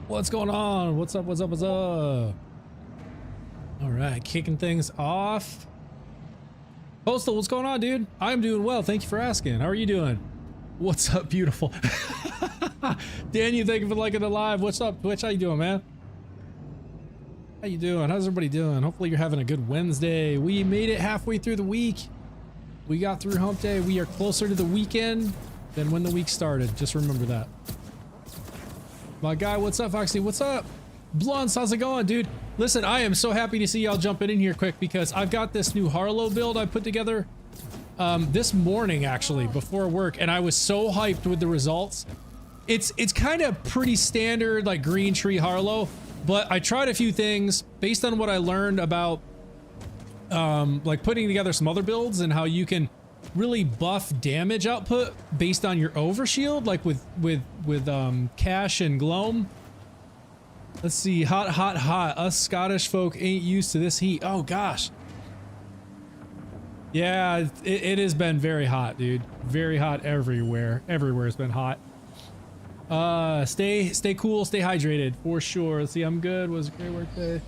What's going on? What's up? What's up? What's up? All right, kicking things off. Postal, what's going on, dude? I'm doing well. Thank you for asking. How are you doing? What's up, beautiful? Daniel, thank you for liking the live. What's up, Twitch? How you doing, man? How you doing? How's everybody doing? Hopefully you're having a good Wednesday. We made it halfway through the week. We got through hump day. We are closer to the weekend than when the week started. Just remember that. My guy, what's up, Foxy? What's up? Blunts, how's it going, dude? Listen, I am so happy to see y'all jumping in here quick because I've got this new Harlow build I put together this morning, actually, before work, and I was so hyped with the results. It's kind of pretty standard, like green tree Harlow, but I tried a few things based on what I learned about like putting together some other builds and how you can really buff damage output based on your overshield, like with Cash and Gloam. Let's see, hot. Us Scottish folk ain't used to this heat. Oh gosh. Yeah, it has been very hot, dude. Very hot everywhere. Everywhere has been hot. Stay cool, stay hydrated for sure. Let's see, I'm good. Was a great work day.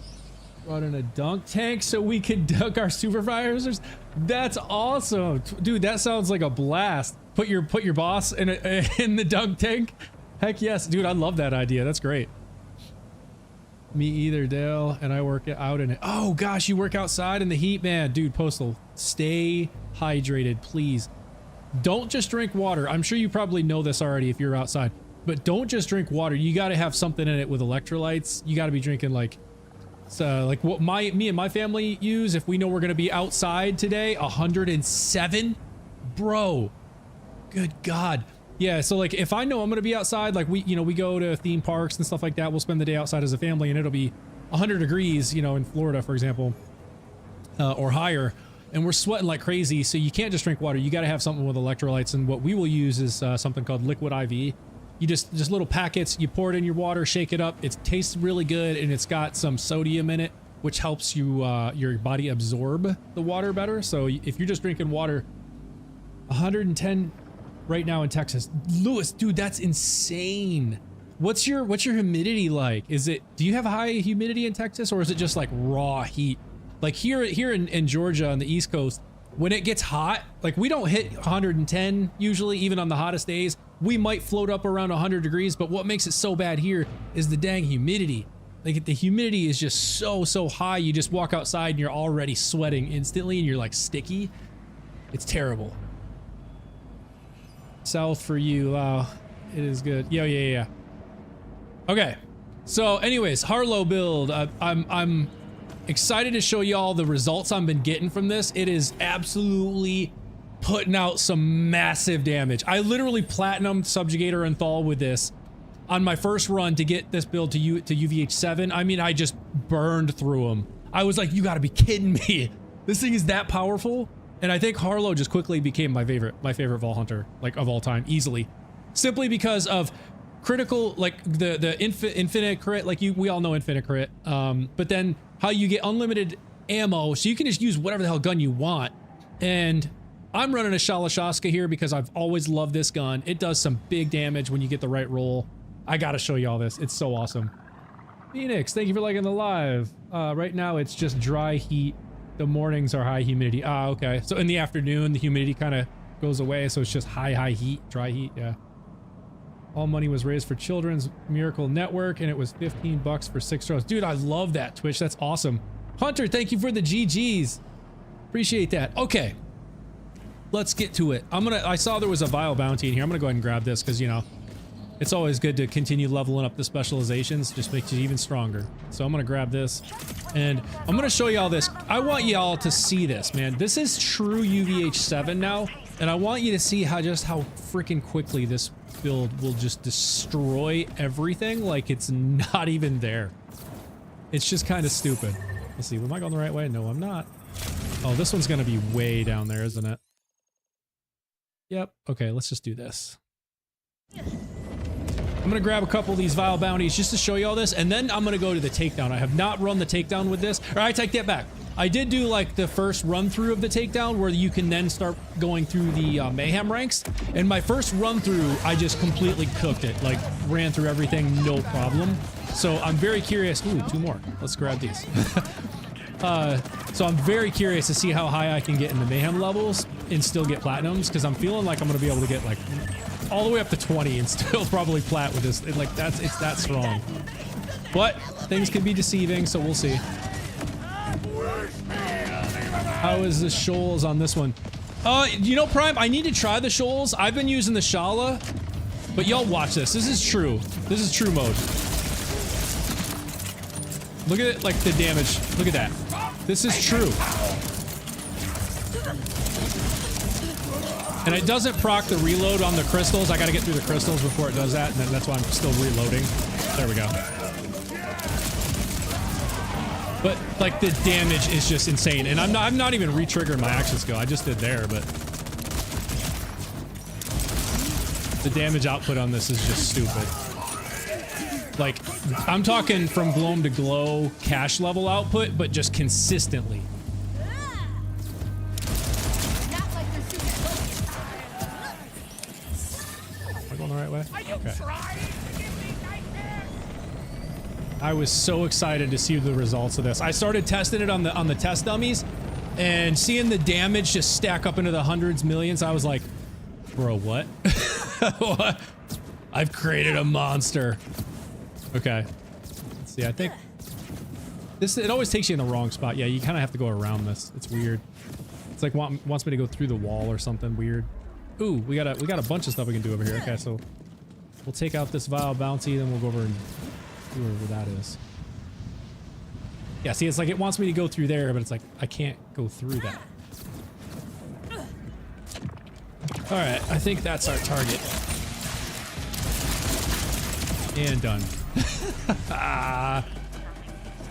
Brought in a dunk tank so we could dunk our supervisors. That's awesome, dude. That sounds like a blast. Put your boss in the dunk tank. Heck yes, dude. I love that idea. That's great. Me either, Dale. And I work out in it. Oh gosh, you work outside in the heat, man. Dude, Postal, stay hydrated, please. Don't just drink water. I'm sure you probably know this already if you're outside, but don't just drink water. You got to have something in it with electrolytes. You got to be drinking like. So like what me and my family use if we know we're gonna be outside today. 107, bro. Good God. Yeah. So like if I know I'm gonna be outside, like we go to theme parks and stuff like that. We'll spend the day outside as a family, and it'll be 100 degrees, in Florida, for example, or higher, and we're sweating like crazy. So you can't just drink water. You got to have something with electrolytes, and what we will use is something called liquid IV. You just little packets, you pour it in your water, shake it up. It tastes really good, and it's got some sodium in it, which helps you your body absorb the water better. So if you're just drinking water, 110 right now in Texas. Lewis, dude, that's insane. What's your humidity like? Do you have high humidity in Texas, or is it just like raw heat? Like here in Georgia on the East Coast, when it gets hot, like we don't hit 110 usually, even on the hottest days. We might float up around 100 degrees, but what makes it so bad here is the dang humidity. Like the humidity is just so high. You just walk outside and you're already sweating instantly and you're like sticky. It's terrible. South for you. Wow. It is good. Yeah. Okay. So anyways, Harlow build. I'm excited to show y'all the results I've been getting from this. It is absolutely putting out some massive damage. I literally platinum subjugator and Thal with this on my first run to get this build to UVH7. I mean, I just burned through them. I was like, you gotta be kidding me. This thing is that powerful. And I think Harlow just quickly became my favorite Vault Hunter, like of all time, easily. Simply because of critical, like the infinite crit, like we all know infinite crit. But then how you get unlimited ammo, so you can just use whatever the hell gun you want. And I'm running a Shalashaska here because I've always loved this gun. It does some big damage when you get the right roll. I gotta show you all this. It's so awesome. Phoenix, thank you for liking the live. Right now it's just dry heat. The mornings are high humidity. Ah, okay. So in the afternoon, the humidity kind of goes away. So it's just high heat, dry heat. Yeah. All money was raised for Children's Miracle Network, and it was $15 for 6 rows. Dude, I love that, Twitch. That's awesome. Hunter, thank you for the GGs. Appreciate that. Okay. Let's get to it. I saw there was a Vile Bounty in here. I'm gonna go ahead and grab this because, it's always good to continue leveling up the specializations. Just makes you even stronger. So I'm gonna grab this and I'm gonna show you all this. I want y'all to see this, man. This is true UVH7 now. And I want you to see how freaking quickly this build will just destroy everything. Like it's not even there. It's just kind of stupid. Let's see, am I going the right way? No, I'm not. Oh, this one's gonna be way down there, isn't it? Yep. Okay, let's just do this. I'm gonna grab a couple of these Vile Bounties just to show you all this, and then I'm gonna go to the takedown. I have not run the takedown with this. Or I take that back. I did do like the first run through of the takedown where you can then start going through the mayhem ranks. And my first run through, I just completely cooked it. Like ran through everything, no problem. So I'm very curious. Ooh, 2 more. Let's grab these. So I'm very curious to see how high I can get in the mayhem levels and still get platinums, because I'm feeling like I'm gonna be able to get like all the way up to 20 and still probably plat with this. Like it's that strong. But things can be deceiving, so we'll see. How is the shoals on this one? You know, Prime, I need to try the shoals. I've been using the Shala, but y'all watch this. This is true. This is true mode. Look at it, like the damage. Look at that. This is true. And it doesn't proc the reload on the crystals. I gotta get through the crystals before it does that, and then that's why I'm still reloading. There we go. But like the damage is just insane, and I'm not even re-triggering my action skill. I just did there, but the damage output on this is just stupid. Like, I'm talking from gloam to glow cash level output, but just consistently. Am I going the right way? Okay. I was so excited to see the results of this. I started testing it on the test dummies, and seeing the damage just stack up into the hundreds, millions, I was like, bro, what? What? I've created a monster. Okay. Let's see, I think this, it always takes you in the wrong spot. Yeah, you kind of have to go around this. It's weird. It's like wants me to go through the wall or something weird. Ooh, we got a bunch of stuff we can do over here. Okay, so we'll take out this vile bounty, then we'll go over and do wherever that is. Yeah, see, it's like it wants me to go through there, but it's like I can't go through that. All right, I think that's our target. And done.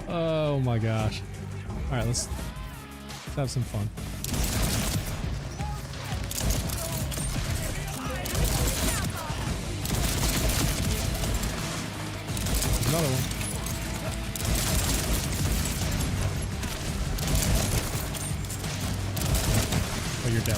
Oh my gosh. All right, let's have some fun. Another one. Oh, you're dead.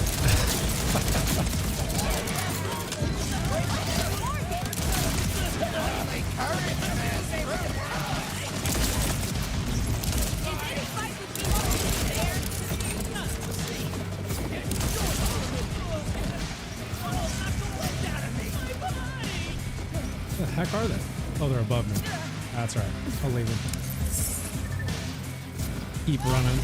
What the heck are they? Oh, they're above me. That's right. I'll leave them. Keep running.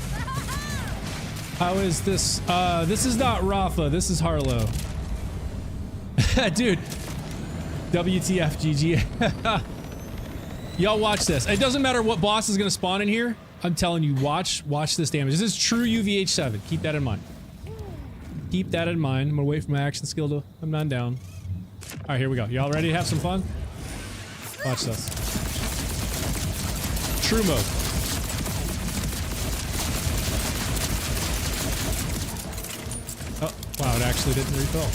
How is this? This is not Rafa. This is Harlow. Dude. WTF GG. Y'all watch this. It doesn't matter what boss is going to spawn in here. I'm telling you, watch this damage. This is true UVH7. Keep that in mind. Keep that in mind. I'm going to wait for my action skill to come down. All right, here we go. Y'all ready to have some fun? Watch this. True mode. Oh, wow, it actually didn't refill.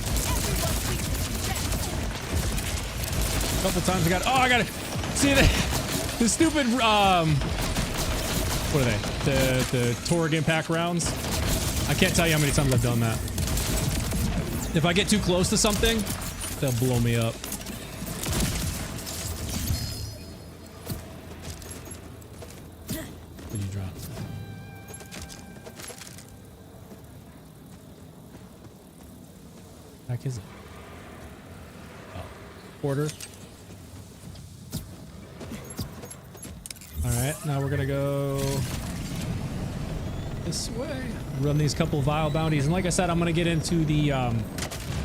A couple times I got it. See the stupid, what are they? The Torg impact rounds? I can't tell you how many times I've done that. If I get too close to something, they'll blow me up. What did you drop? Heck is it? Oh, quarter. All right, now we're gonna go this way. Run these couple vile bounties, and like I said, I'm gonna get into the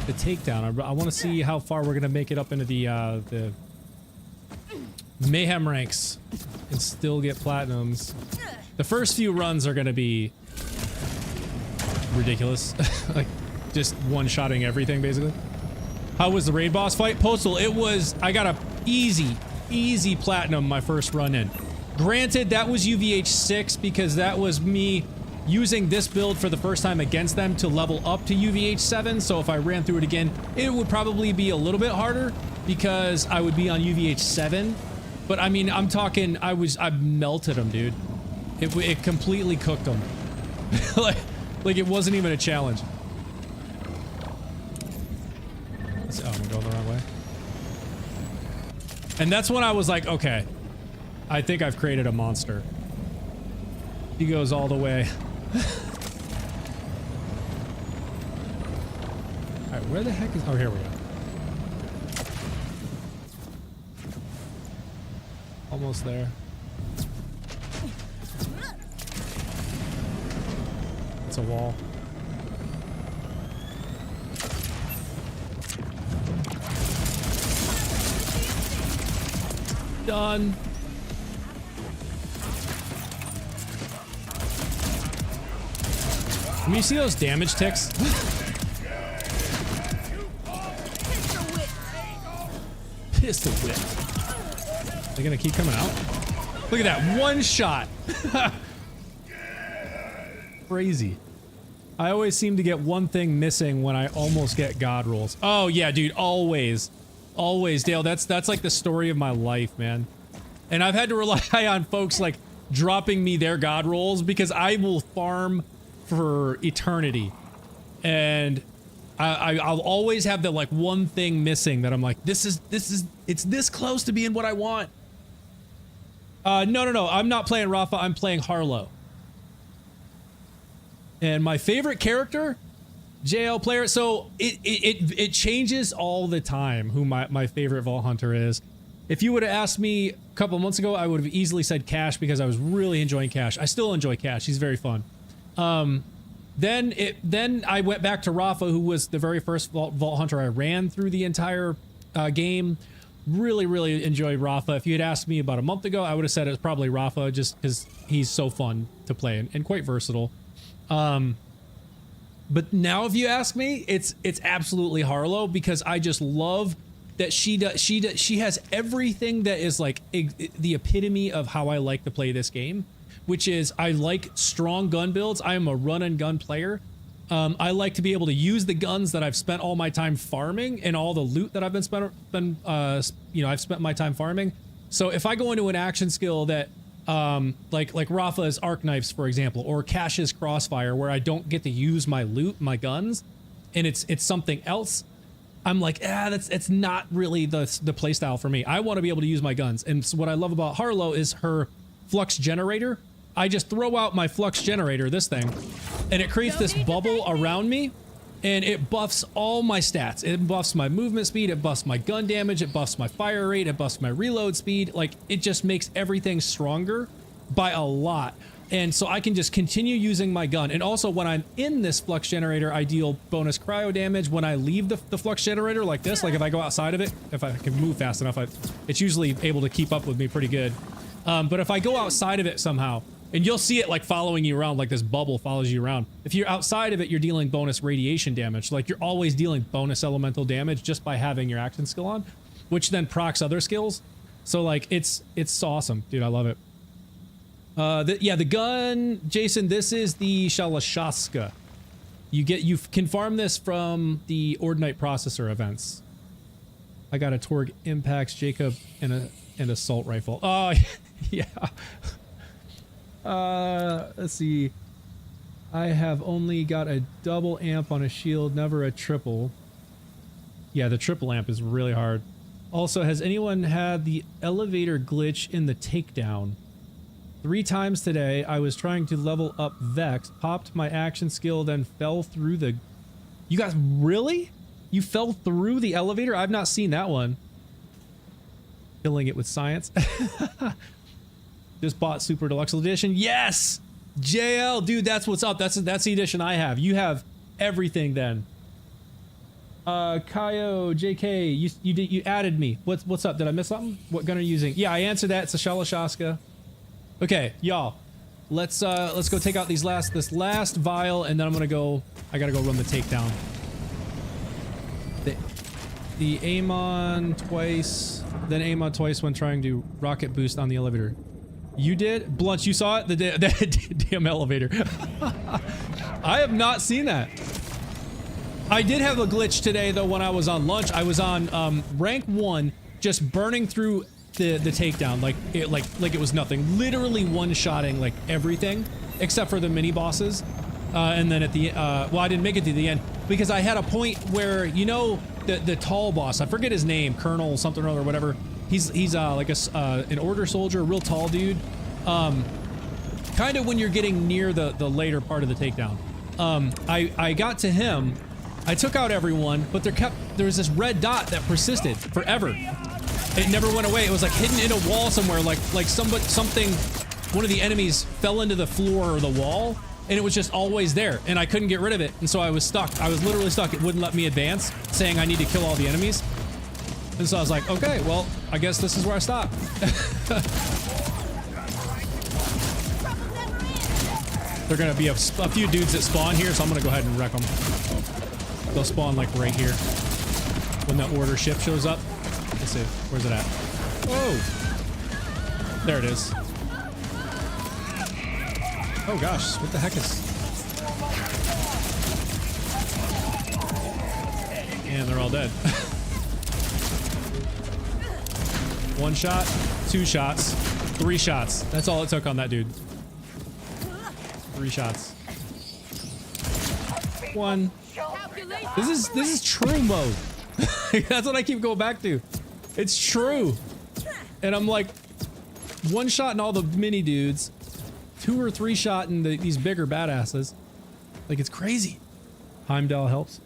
takedown. I want to see how far we're gonna make it up into the mayhem ranks and still get platinums. The first few runs are gonna be ridiculous, like just one-shotting everything basically. How was the raid boss fight? Postal, it was, I got a easy platinum my first run in. Granted, that was UVH6 because that was me using this build for the first time against them to level up to UVH7, so if I ran through it again, it would probably be a little bit harder because I would be on UVH7. But I mean, I'm talking, I melted them, dude. It completely cooked them. like it wasn't even a challenge. Oh, I'm going the wrong way. And that's when I was like, okay, I think I've created a monster. He goes all the way. Alright, where the heck is... Oh, here we go. Almost there. It's a wall. Done. When you see those damage ticks, pistol whip. They're gonna keep coming out. Look at that one shot. Crazy. I always seem to get one thing missing when I almost get god rolls. Oh yeah, dude, always. Always, Dale. That's like the story of my life, man. And I've had to rely on folks like dropping me their god rolls because I will farm for eternity. And I'll always have the like one thing missing that I'm like, it's this close to being what I want. No. I'm not playing Rafa. I'm playing Harlow. And my favorite character, JL player. So it changes all the time who my favorite Vault Hunter is. If you would have asked me a couple months ago, I would have easily said Cash because I was really enjoying Cash. I still enjoy Cash. He's very fun. Then I went back to Rafa, who was the very first Vault Hunter I ran through the entire game. Really enjoyed Rafa. If you had asked me about a month ago, I would have said it was probably Rafa just because he's so fun to play and quite versatile. But now if you ask me, it's absolutely Harlow because I just love that she has everything that is like the epitome of how I like to play this game, which is I like strong gun builds. I am a run and gun player. I like to be able to use the guns that I've spent all my time farming and all the loot that I've I've spent my time farming. So if I go into an action skill that like Rafa's arc knives, for example, or Cash's crossfire, where I don't get to use my loot, my guns, and it's something else, I'm like, it's not really the playstyle for me. I want to be able to use my guns. And so what I love about Harlow is her flux generator. I just throw out my flux generator, this thing, and it creates this bubble around me, and it buffs all my stats. It buffs my movement speed, it buffs my gun damage, it buffs my fire rate, it buffs my reload speed. Like, it just makes everything stronger by a lot. And so I can just continue using my gun. And also when I'm in this flux generator, I deal bonus cryo damage. When I leave the flux generator like this, like if I go outside of it, if I can move fast enough, it's usually able to keep up with me pretty good. But if I go outside of it somehow, and you'll see it like following you around, like this bubble follows you around. If you're outside of it, you're dealing bonus radiation damage. Like you're always dealing bonus elemental damage just by having your action skill on, which then procs other skills. So like it's awesome, dude. I love it. The gun, Jason, this is the Shalashaska. You can farm this from the Ordinite Processor events. I got a Torg Impacts, Jacob, and an assault rifle. Oh, yeah. Let's see. I have only got a double amp on a shield, never a triple. Yeah, the triple amp is really hard. Also, has anyone had the elevator glitch in the takedown? 3 times today, I was trying to level up Vex, popped my action skill, then fell through the... You guys, really? You fell through the elevator? I've not seen that one. Killing it with science. Just bought Super Deluxe Edition. Yes! JL, dude, that's what's up. That's the edition I have. You have everything then. Kaio, JK, you added me. What's up? Did I miss something? What gun are you using? Yeah, I answered that. It's a Shalashaska. Okay, y'all, let's go take out this last vial, and then I gotta go run the takedown. The aim on twice, then aim on twice when trying to rocket boost on the elevator. You did? Blunt, you saw it? The damn elevator. I have not seen that. I did have a glitch today though when I was on lunch. I was on rank 1, just burning through the takedown like it was nothing, literally one-shotting like everything except for the mini bosses, and then at the well, I didn't make it to the end because I had a point where, you know, the tall boss, I forget his name, Colonel something or other, whatever, He's like an order soldier, a real tall dude. Kind of when you're getting near the later part of the takedown. I got to him. I took out everyone, but there was this red dot that persisted forever. It never went away. It was like hidden in a wall somewhere, like something, one of the enemies fell into the floor or the wall, and it was just always there, and I couldn't get rid of it, and so I was stuck. I was literally stuck. It wouldn't let me advance, saying I need to kill all the enemies. And so I was like, okay, well, I guess this is where I stop. They're gonna be a few dudes that spawn here, so I'm gonna go ahead and wreck them. They'll spawn like right here when the order ship shows up. Let's see, where's it at? Oh, there it is. Oh gosh, what the heck is? And they're all dead. One shot, 2 shots, 3 shots. That's all it took on that dude. 3 shots. 1. This is true mode. That's what I keep going back to. It's true. And I'm like 1 shot in all the mini dudes, 2 or 3 shot in these bigger badasses. Like, it's crazy. Heimdall helps.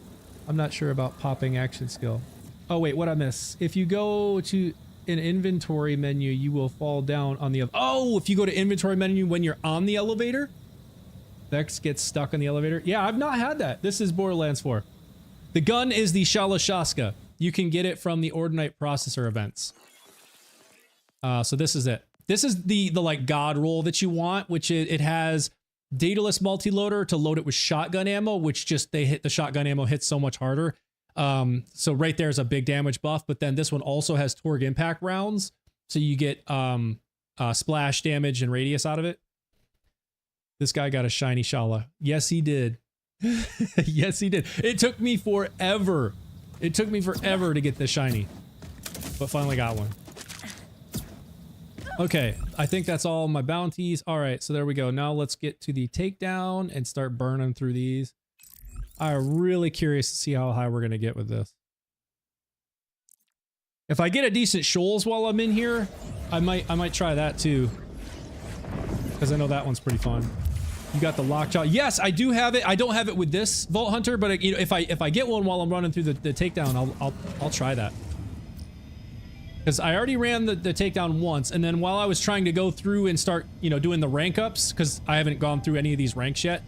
I'm not sure about popping action skill. Oh wait, what I miss? If you go to an inventory menu, you will fall down on the... Oh, if you go to inventory menu when you're on the elevator, Vex gets stuck on the elevator. Yeah, I've not had that. This is Borderlands 4. The gun is the Shalashaska. You can get it from the Ordinite processor events. So this is it. This is the like god roll that you want, which it has dataless multi-loader to load it with shotgun ammo, which just the shotgun ammo hits so much harder. So right there's a big damage buff, but then this one also has Torg impact rounds, so you get splash damage and radius out of it. This guy got a shiny Shala. Yes, he did. Yes, he did. It took me forever. It took me forever to get this shiny, but finally got one. Okay, I think that's all my bounties. All right, so there we go. Now let's get to the takedown and start burning through these. I'm really curious to see how high we're gonna get with this. If I get a decent shoals while I'm in here, I might try that too, because I know that one's pretty fun. You got the lockjaw. Yes, I do have it. I don't have it with this Vault Hunter, but you know, if I get one while I'm running through the takedown, I'll try that. Because I already ran the takedown once, and then while I was trying to go through and start, you know, doing the rank ups, because I haven't gone through any of these ranks yet,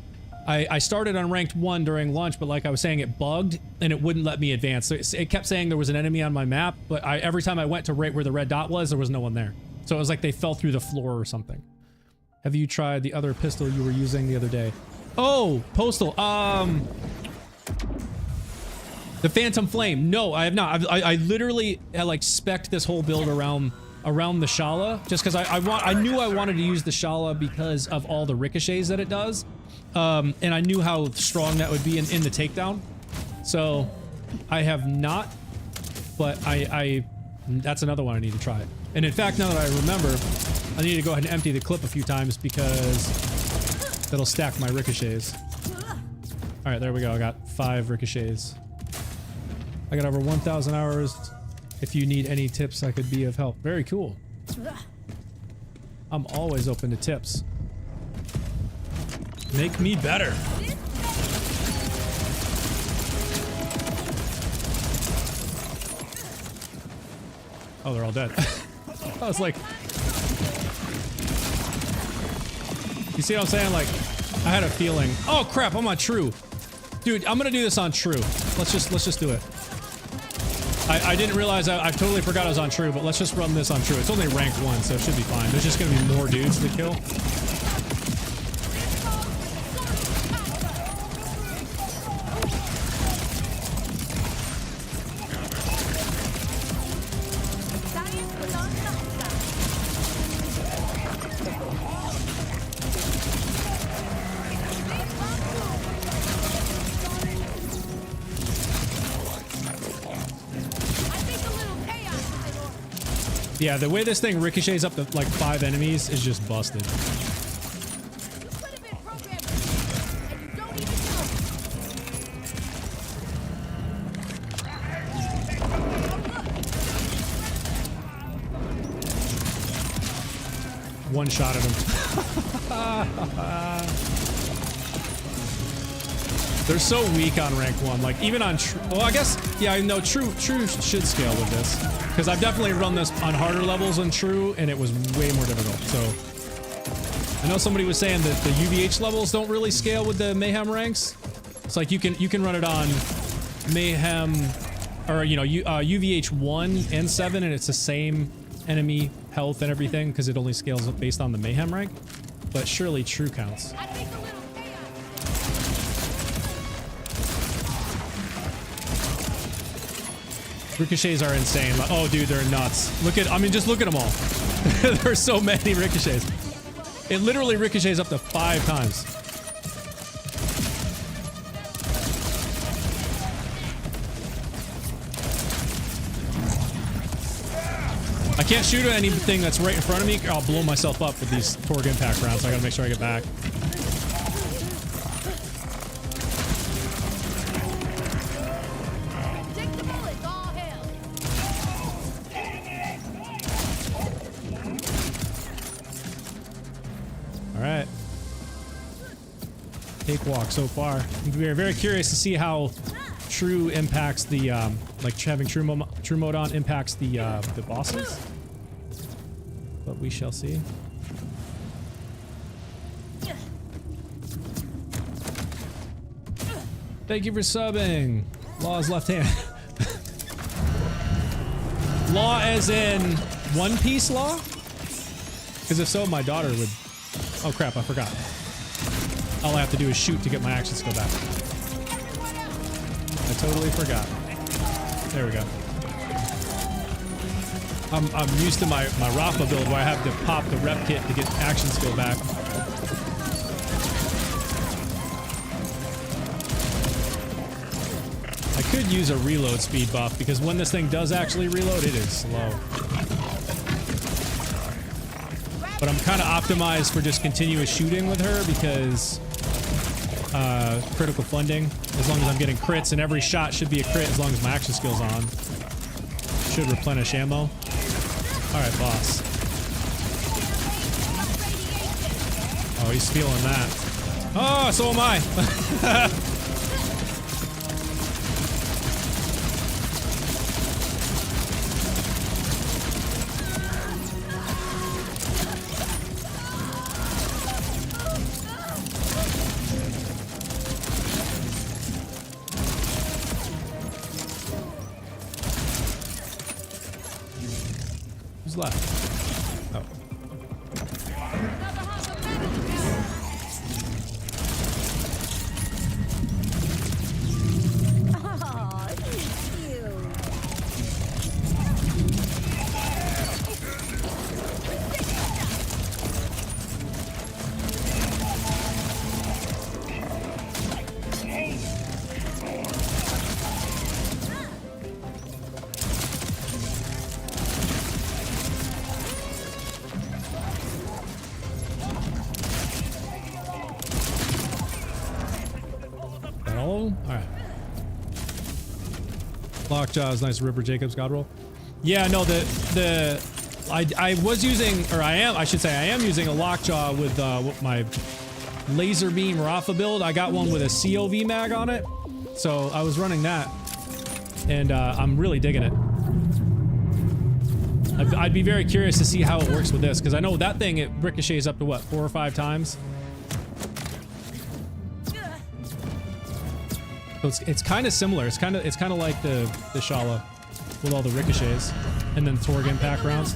I started on ranked 1 during lunch, but like I was saying, it bugged and it wouldn't let me advance. So it kept saying there was an enemy on my map, but every time I went to right where the red dot was, there was no one there. So it was like they fell through the floor or something. Have you tried the other pistol you were using the other day? Oh, Postal. The Phantom Flame. No, I have not. I literally like spec'd this whole build around the Shala, just because I knew I wanted to use the Shala because of all the ricochets that it does, and I knew how strong that would be in the takedown. So I have not, but that's another one I need to try. And in fact, now that I remember, I need to go ahead and empty the clip a few times because that'll stack my ricochets. All right, there we go. I got 5 ricochets. I got over 1,000 hours. If you need any tips, I could be of help. Very cool. I'm always open to tips. Make me better. Oh, they're all dead. I was like... You see what I'm saying? Like, I had a feeling. Oh crap, I'm on true. Dude, I'm gonna do this on true. Let's just do it. I didn't realize I totally forgot I was on true, but let's just run this on true. It's only rank 1, so it should be fine. There's just gonna be more dudes to kill. Yeah, the way this thing ricochets up to like 5 enemies is just busted. one shot at him. They're so weak on rank 1. Like even on well, I guess yeah, I know true should scale with this because I've definitely run this on harder levels on true and it was way more difficult. So I know somebody was saying that the UVH levels don't really scale with the mayhem ranks. It's like you can run it on mayhem or you know UVH1 and 7 and it's the same enemy health and everything because it only scales based on the mayhem rank. But surely true counts. Ricochets are insane. Like, oh, dude, they're nuts. Look at, I mean, just look at them all. There's so many ricochets. It literally ricochets up to 5 times. I can't shoot at anything that's right in front of me. I'll blow myself up with these Torg impact rounds. So I gotta make sure I get back. Alright. Cakewalk so far. We are very curious to see how true impacts the, like having true mode on impacts the bosses. But we shall see. Thank you for subbing. Law's left hand. Law as in One Piece Law? Because if so, my daughter would... Oh crap, I forgot. All I have to do is shoot to get my action skill back. I totally forgot. There we go. I'm used to my Rafa build where I have to pop the rep kit to get action skill back. I could use a reload speed buff because when this thing does actually reload, it is slow. But I'm kind of optimized for just continuous shooting with her because critical funding. As long as I'm getting crits, and every shot should be a crit as long as my action skill's on. Should replenish ammo. Alright, boss. Oh, he's feeling that. Oh, so am I. Who's left? Oh. Lockjaw's nice. Ripper Jacobs God roll. Yeah, no, I was using, or I am using a Lockjaw with my laser beam Rafa build. I got one with a COV mag on it, so I was running that, and I'm really digging it. I'd be very curious to see how it works with this because I know that thing it ricochets up to what, 4 or 5 times. So it's kind of similar. It's kind of like the Shala with all the ricochets and then Torg impact rounds.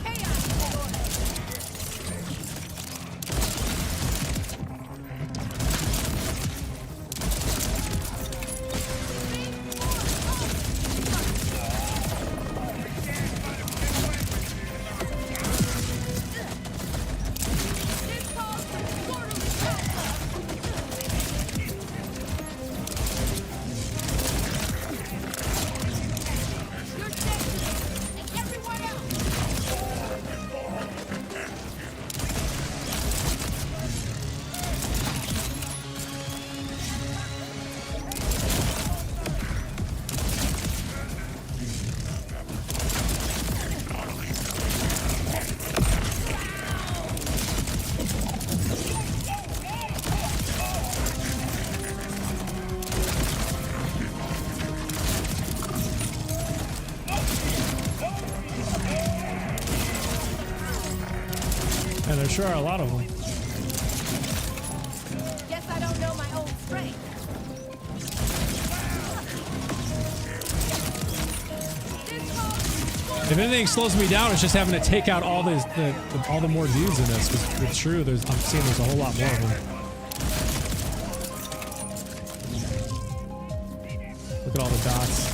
sure are a lot of them. Guess I don't know my own strength. If anything slows me down, it's just having to take out all these all the more dudes in this. Because it's true, I'm seeing there's a whole lot more of them. Look at all the dots.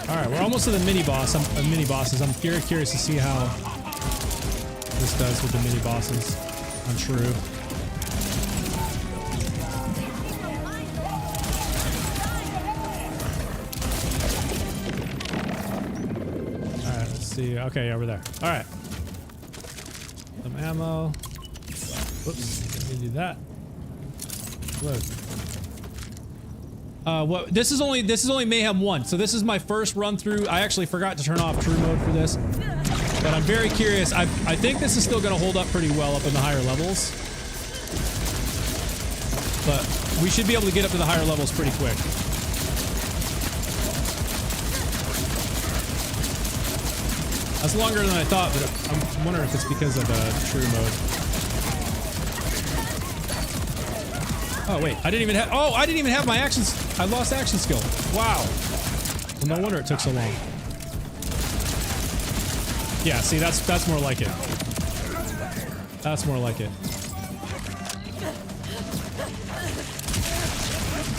All right, we're almost to the mini boss. Mini bosses. I'm very curious to see how this does with the mini bosses. I'm true. All right, let's see. Okay, yeah, we're there. All right. Some ammo. Whoops, let me do that. Look. What? This is only Mayhem 1, so this is my first run through. I actually forgot to turn off true mode for this. But I'm very curious. I think this is still going to hold up pretty well up in the higher levels. But we should be able to get up to the higher levels pretty quick. That's longer than I thought, but I'm wondering if it's because of true mode. Oh, wait. I didn't even have my actions. I lost action skill. Wow. Well, no wonder it took so long. Yeah, see, that's more like it. That's more like it.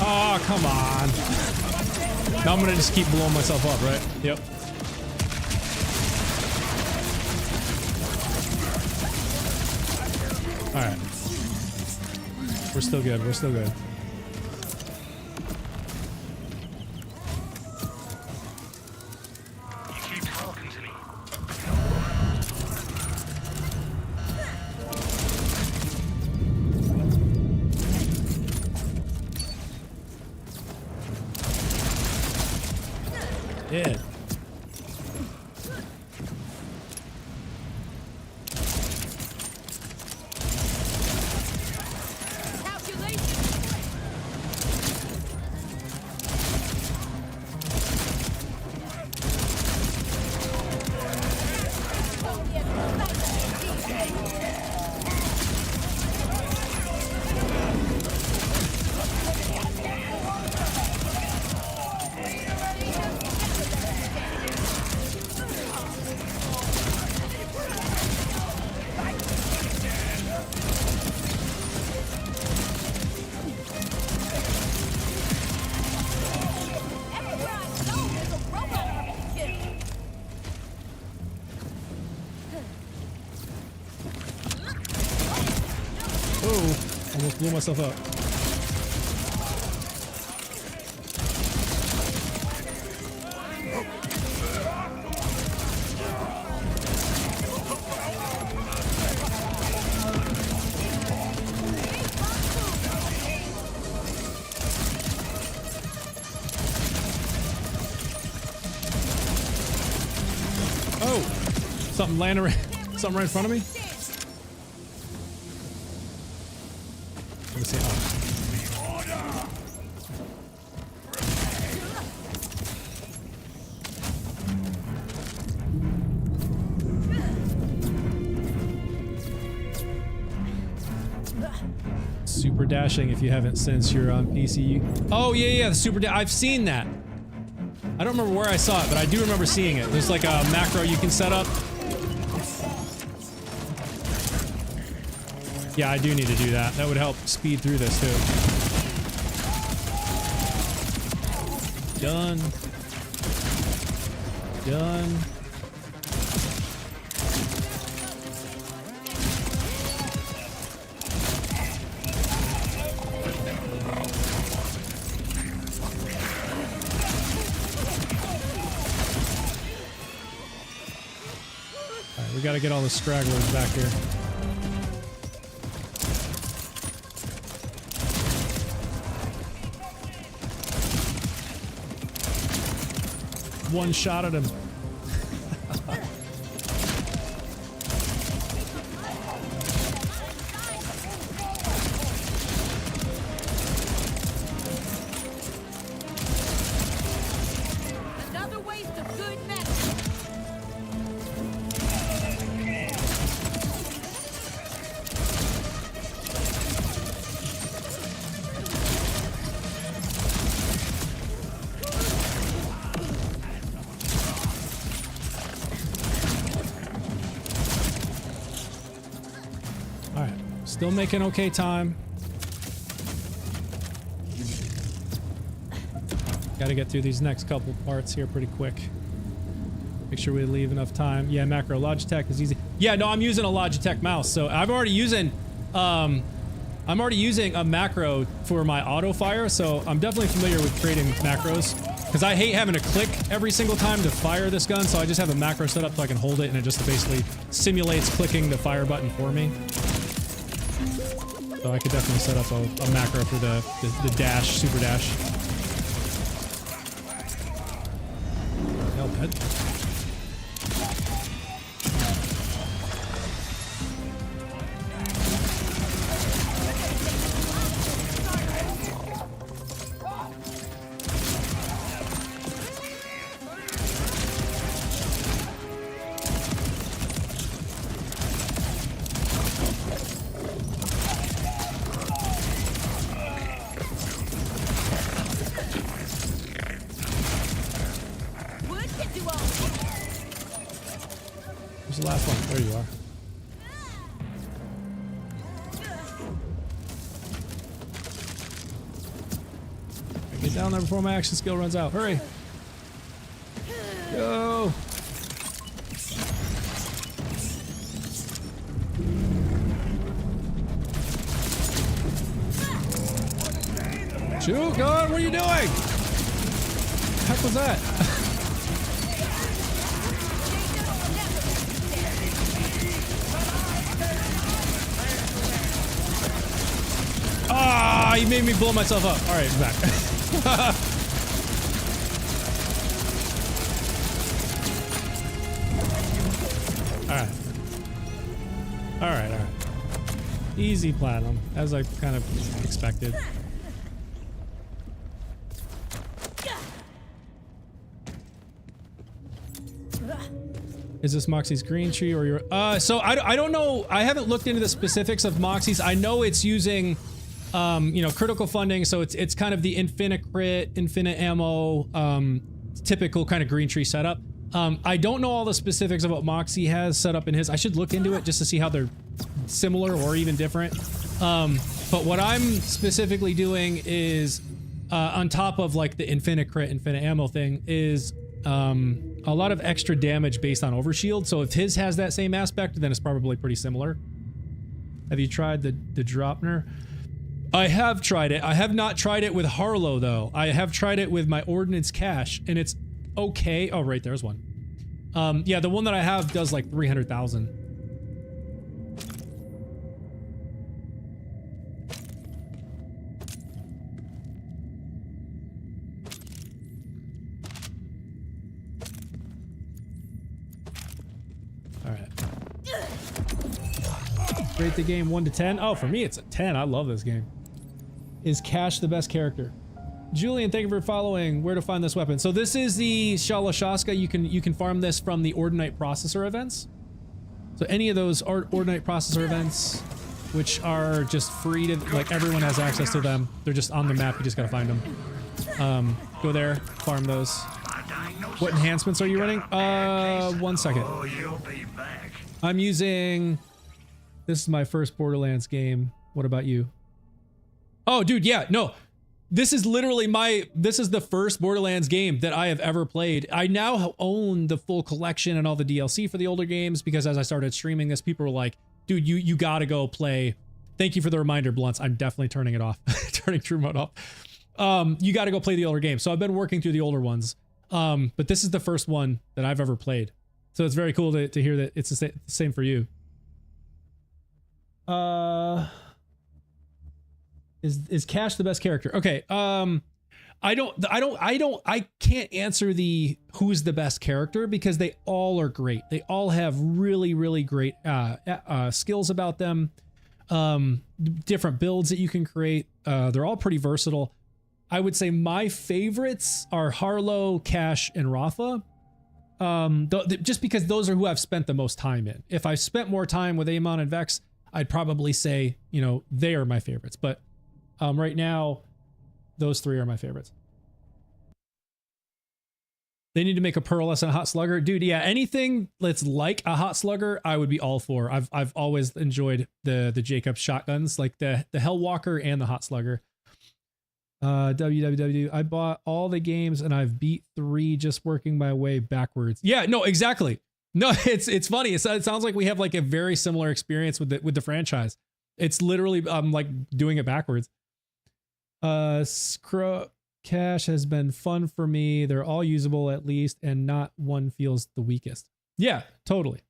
Oh, come on. Now I'm gonna just keep blowing myself up, right? Yep. Alright. We're still good, we're still good. Yeah. Almost blew myself up. Oh! Something landing right, something right in front of me? Super dashing if you haven't since you're on PC. Oh yeah, the super dash. I've seen that. I don't remember where I saw it, but I do remember seeing it. There's like a macro you can set up. Yeah, I do need to do that. That would help speed through this too. Done. Done. Alright, we gotta get all the stragglers back here. One shot at him. Still making okay time. Got to get through these next couple parts here pretty quick. Make sure we leave enough time. Yeah, macro Logitech is easy. Yeah, no, I'm using a Logitech mouse, so I'm already using a macro for my auto fire, so I'm definitely familiar with creating macros. Because I hate having to click every single time to fire this gun, so I just have a macro set up so I can hold it and it just basically simulates clicking the fire button for me. So I could definitely set up a macro for the dash, super dash. Hell, bed. Where's the last one? There you are. Get down there before my action skill runs out. Hurry! Go! Shoot! God, what are you doing? What the heck was that? Ah, you made me blow myself up. All right, I'm back. All right. Easy platinum, as I kind of expected. Is this Moxie's green tree or your... so I don't know. I haven't looked into the specifics of Moxie's. I know it's using, you know, critical funding. So it's kind of the infinite crit, infinite ammo, typical kind of green tree setup. I don't know all the specifics of what Moxie has set up in his. I should look into it just to see how they're similar or even different. But what I'm specifically doing is, on top of like the infinite crit, infinite ammo thing, is a lot of extra damage based on overshield. So if his has that same aspect, then it's probably pretty similar. Have you tried the Dropner? I have tried it. I have not tried it with Harlow though. I have tried it with my Ordnance Cache, and it's okay. Oh, right, there's one. Yeah, the one that I have does like 300,000. Rate the game 1 to 10. Oh, for me, it's a 10. I love this game. Is Cash the best character? Julian, thank you for following. Where to find this weapon? So this is the Shalashaska. You can farm this from the Ordinite Processor events. So any of those Ordinite Processor events, which are just free to, like, everyone has access to them. They're just on the map. You just gotta find them. Go there, farm those. What enhancements are you running? 1 second. I'm using... This is my first Borderlands game. What about you? Oh, dude, yeah, no. This is literally this is the first Borderlands game that I have ever played. I now own the full collection and all the DLC for the older games because as I started streaming this, people were like, dude, you gotta go play. Thank you for the reminder, Blunts. I'm definitely turning it off. Turning true mode off. You gotta go play the older games. So I've been working through the older ones. But this is the first one that I've ever played. So it's very cool to hear that it's the same for you. Is Cash the best character? Okay. I can't answer the who's the best character because they all are great. They all have really, really great skills about them. Different builds that you can create. They're all pretty versatile. I would say my favorites are Harlow, Cash, and Rafa. Just because those are who I've spent the most time in. If I spent more time with Amon and Vex, I'd probably say, you know, they are my favorites. But right now, those three are my favorites. They need to make a pearlescent hot slugger. Dude, yeah, anything that's like a hot slugger, I would be all for. I've always enjoyed the Jacobs shotguns, like the Hellwalker and the hot slugger. www. I bought all the games and I've beat 3 just working my way backwards. Yeah, no, exactly. No, it's funny. It sounds like we have like a very similar experience with the franchise. It's literally like doing it backwards. Cache has been fun for me. They're all usable at least, and not one feels the weakest. Yeah, totally.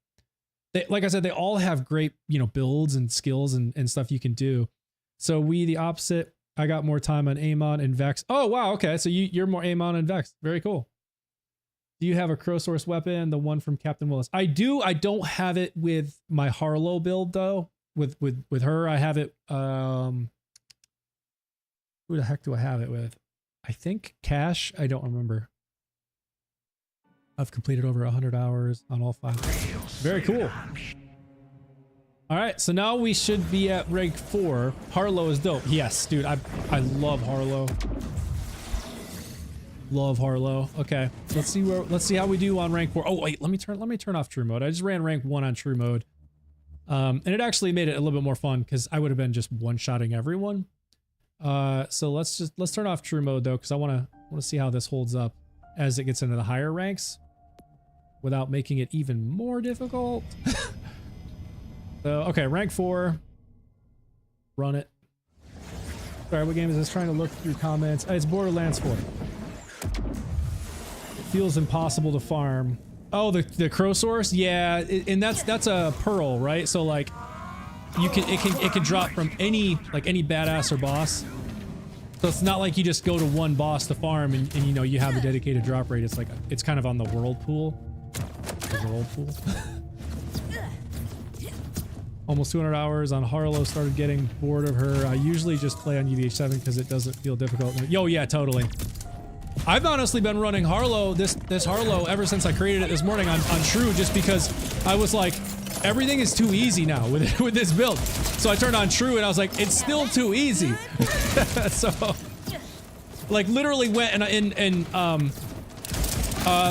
Like I said, they all have great, builds and skills and stuff you can do. So we the opposite. I got more time on Amon and Vex. Oh wow, okay. So you're more Amon and Vex. Very cool. Do you have a crow source weapon? The one from Captain Willis. I do. I don't have it with my Harlow build though. With her, I have it. Who the heck do I have it with? I think Cash. I don't remember. I've completed over 100 hours on all 5. Very cool. All right, so now we should be at rank 4. Harlow is dope. Yes, dude. I love Harlow. Love Harlow. Okay, let's see how we do on rank 4. Oh wait, let me turn off true mode. I just ran rank 1 on true mode, and it actually made it a little bit more fun because I would have been just one-shotting everyone. So let's turn off true mode though, because I want to see how this holds up as it gets into the higher ranks without making it even more difficult. So okay, rank 4. Run it. Sorry, what game is this? Trying to look through comments. It's Borderlands 4. It feels impossible to farm. Oh, the crow source? Yeah, and that's a pearl, right? So like it can drop from any badass or boss. So it's not like you just go to one boss to farm and you have a dedicated drop rate. It's like it's kind of on the whirlpool. The whirlpool. Almost 200 hours on Harlow. Started getting bored of her. I usually just play on UVH7 because it doesn't feel difficult. Yo, yeah, totally. I've honestly been running Harlow, this Harlow, ever since I created it this morning on True, just because I was like, everything is too easy now with this build. So I turned on True and I was like, it's still too easy. So, like, literally went and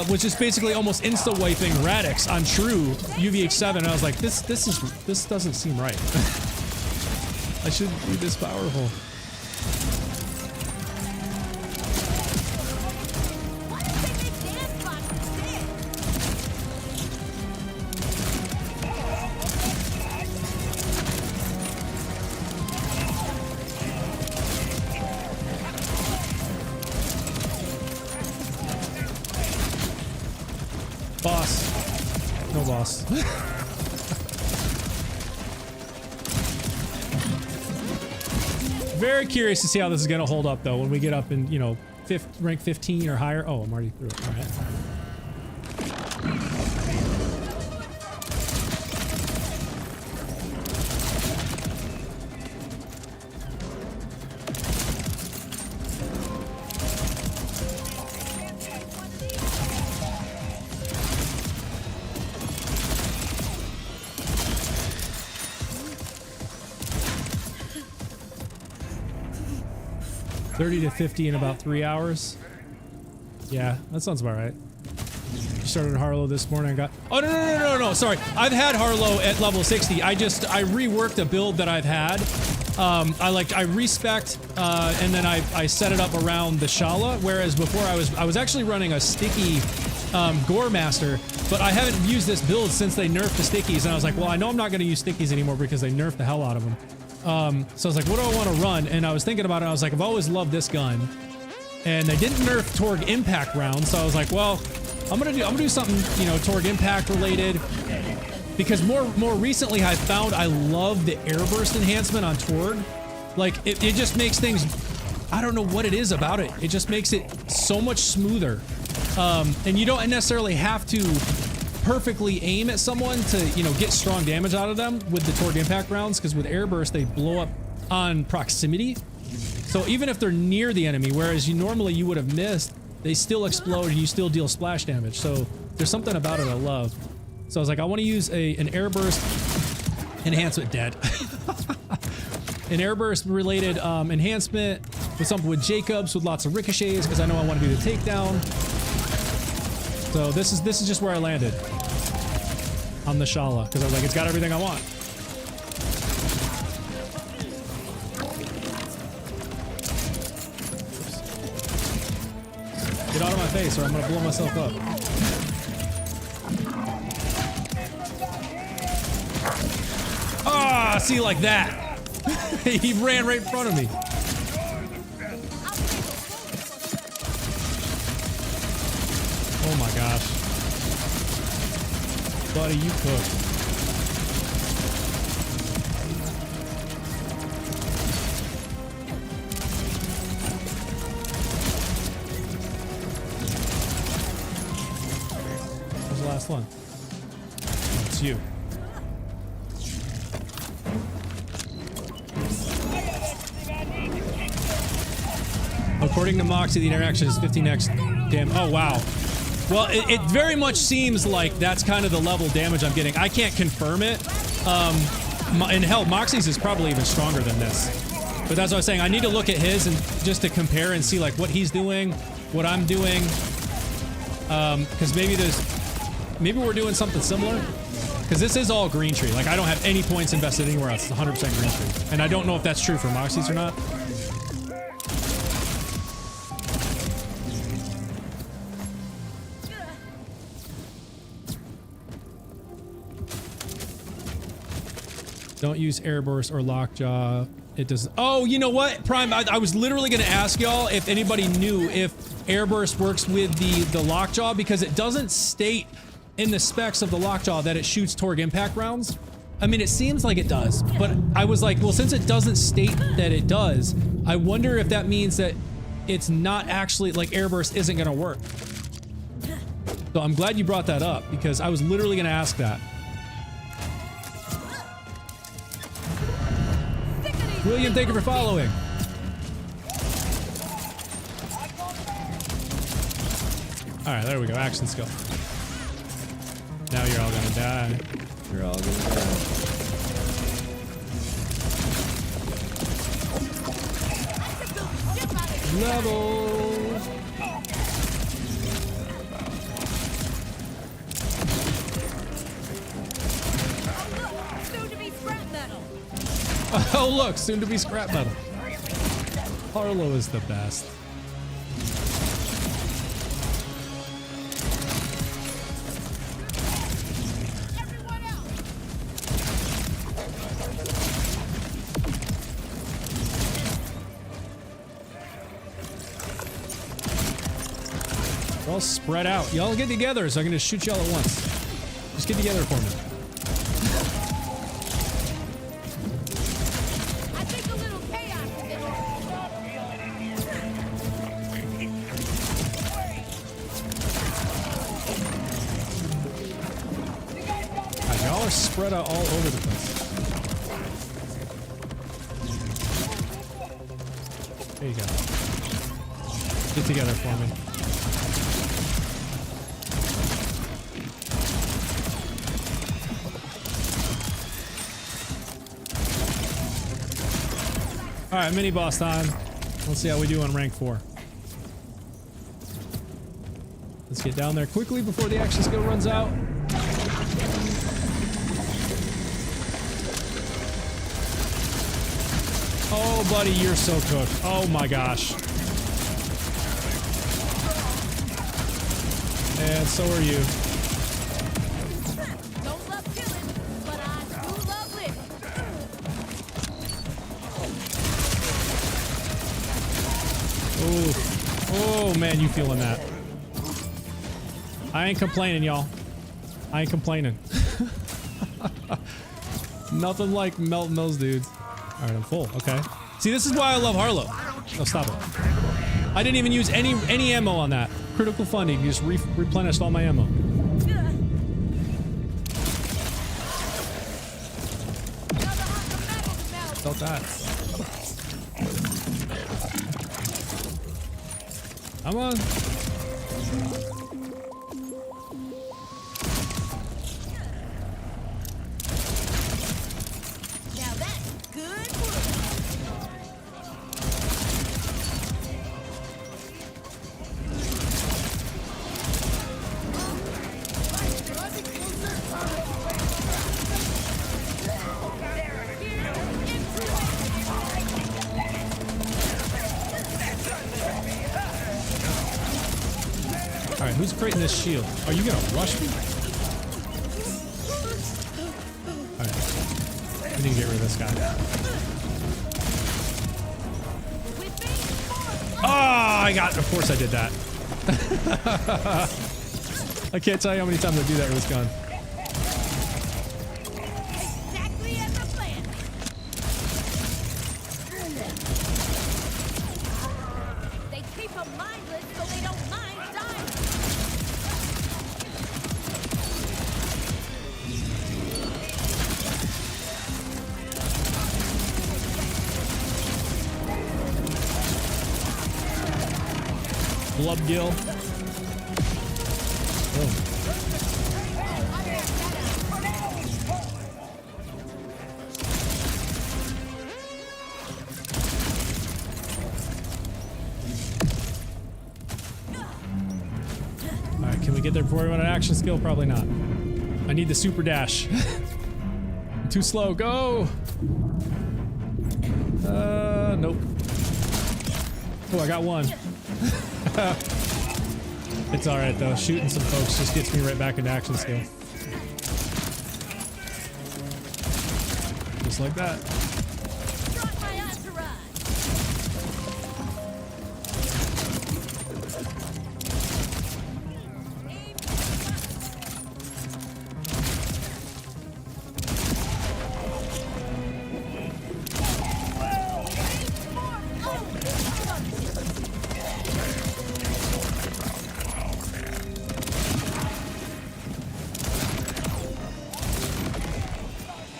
was just basically almost insta wiping Radix on True UVH7. And I was like, this doesn't seem right. I shouldn't be this powerful. Boss. No boss. Very curious to see how this is going to hold up, though, when we get up in, rank 15 or higher. Oh, I'm already through it. All right. 30 to 50 in about 3 hours. Yeah, that sounds about right. Started Harlow this morning. I got... Oh, no, sorry. I've had Harlow at level 60. I reworked a build that I've had. I respect, and then I set it up around the Shala, whereas before I was actually running a sticky Gore Master, but I haven't used this build since they nerfed the stickies, and I was like, well, I know I'm not going to use stickies anymore because they nerfed the hell out of them. So I was like, what do I want to run? And I was thinking about it, and I was like, I've always loved this gun. And they didn't nerf Torg Impact rounds, so I was like, well, I'm gonna do something, Torg Impact related. Because more recently I found I love the airburst enhancement on Torg. Like, it just makes things, I don't know what it is about it. It just makes it so much smoother. And you don't necessarily have to perfectly aim at someone to, get strong damage out of them with the Torg Impact rounds, because with airburst they blow up on proximity. So even if they're near the enemy, whereas normally you would have missed, they still explode and you still deal splash damage. So there's something about it I love. So I was like, I want to use an airburst enhancement. Dead. An airburst related enhancement with something with Jacobs with lots of ricochets, because I know I want to do the takedown. So this is just where I landed. On the Shala, because I was like, it's got everything I want. Get out of my face or I'm gonna blow myself up. Ah, see, like that. He ran right in front of me. Oh my gosh. Buddy, you cooked. Where's the last one? Oh, it's you. According to Moxie, the interaction is 15x damn. Oh, wow. Well, it very much seems like that's kind of the level of damage I'm getting. I can't confirm it. And hell, Moxie's is probably even stronger than this. But that's what I was saying. I need to look at his and just to compare and see like what he's doing, what I'm doing. Because maybe we're doing something similar. Because this is all green tree. Like I don't have any points invested anywhere else. It's 100% green tree. And I don't know if that's true for Moxie's or not. Don't use airburst or lockjaw. It does. Oh, you know what, Prime? I was literally going to ask y'all if anybody knew if airburst works with the lockjaw because it doesn't state in the specs of the lockjaw that it shoots Torg impact rounds. I mean, it seems like it does, but I was like, well, since it doesn't state that it does, I wonder if that means that it's not actually like airburst isn't going to work. So I'm glad you brought that up because I was literally going to ask that. William, thank you for following. All right, there we go. Action skill. Now you're all gonna die. You're all gonna die. Level. Oh look, soon to be scrap metal. Harlow is the best. We're all spread out. Y'all get together, so I'm gonna shoot y'all at once. Just get together for me. Spread out all over the place. There you go. Get together for me. Alright, mini boss time. Let's see how we do on rank 4. Let's get down there quickly before the action skill runs out. Oh, buddy, you're so cooked. Oh my gosh. And so are you. Don't love killing, but I do love living. Oh man, you feeling that. I ain't complaining, y'all. I ain't complaining. Nothing like melting those dudes. All right, I'm full. Okay. See, this is why I love Harlow. Oh, stop it. I didn't even use any ammo on that. Critical funding. You just replenished all my ammo. Felt that. Come on. All right, who's creating this shield? Are you gonna rush me? All right, we need to get rid of this guy. Oh, I got. Of course, I did that. I can't tell you how many times I do that with this gun. Exactly as I planned. They keep them mindless so they don't mind dying. Blood gill. Oh. All right, can we get there before we run an action skill? Probably not. I need the super dash. I'm too slow. Go. Nope. Oh, I got one. It's all right though. Shooting some folks just gets me right back into action skill. Just like that. Brought my entourage.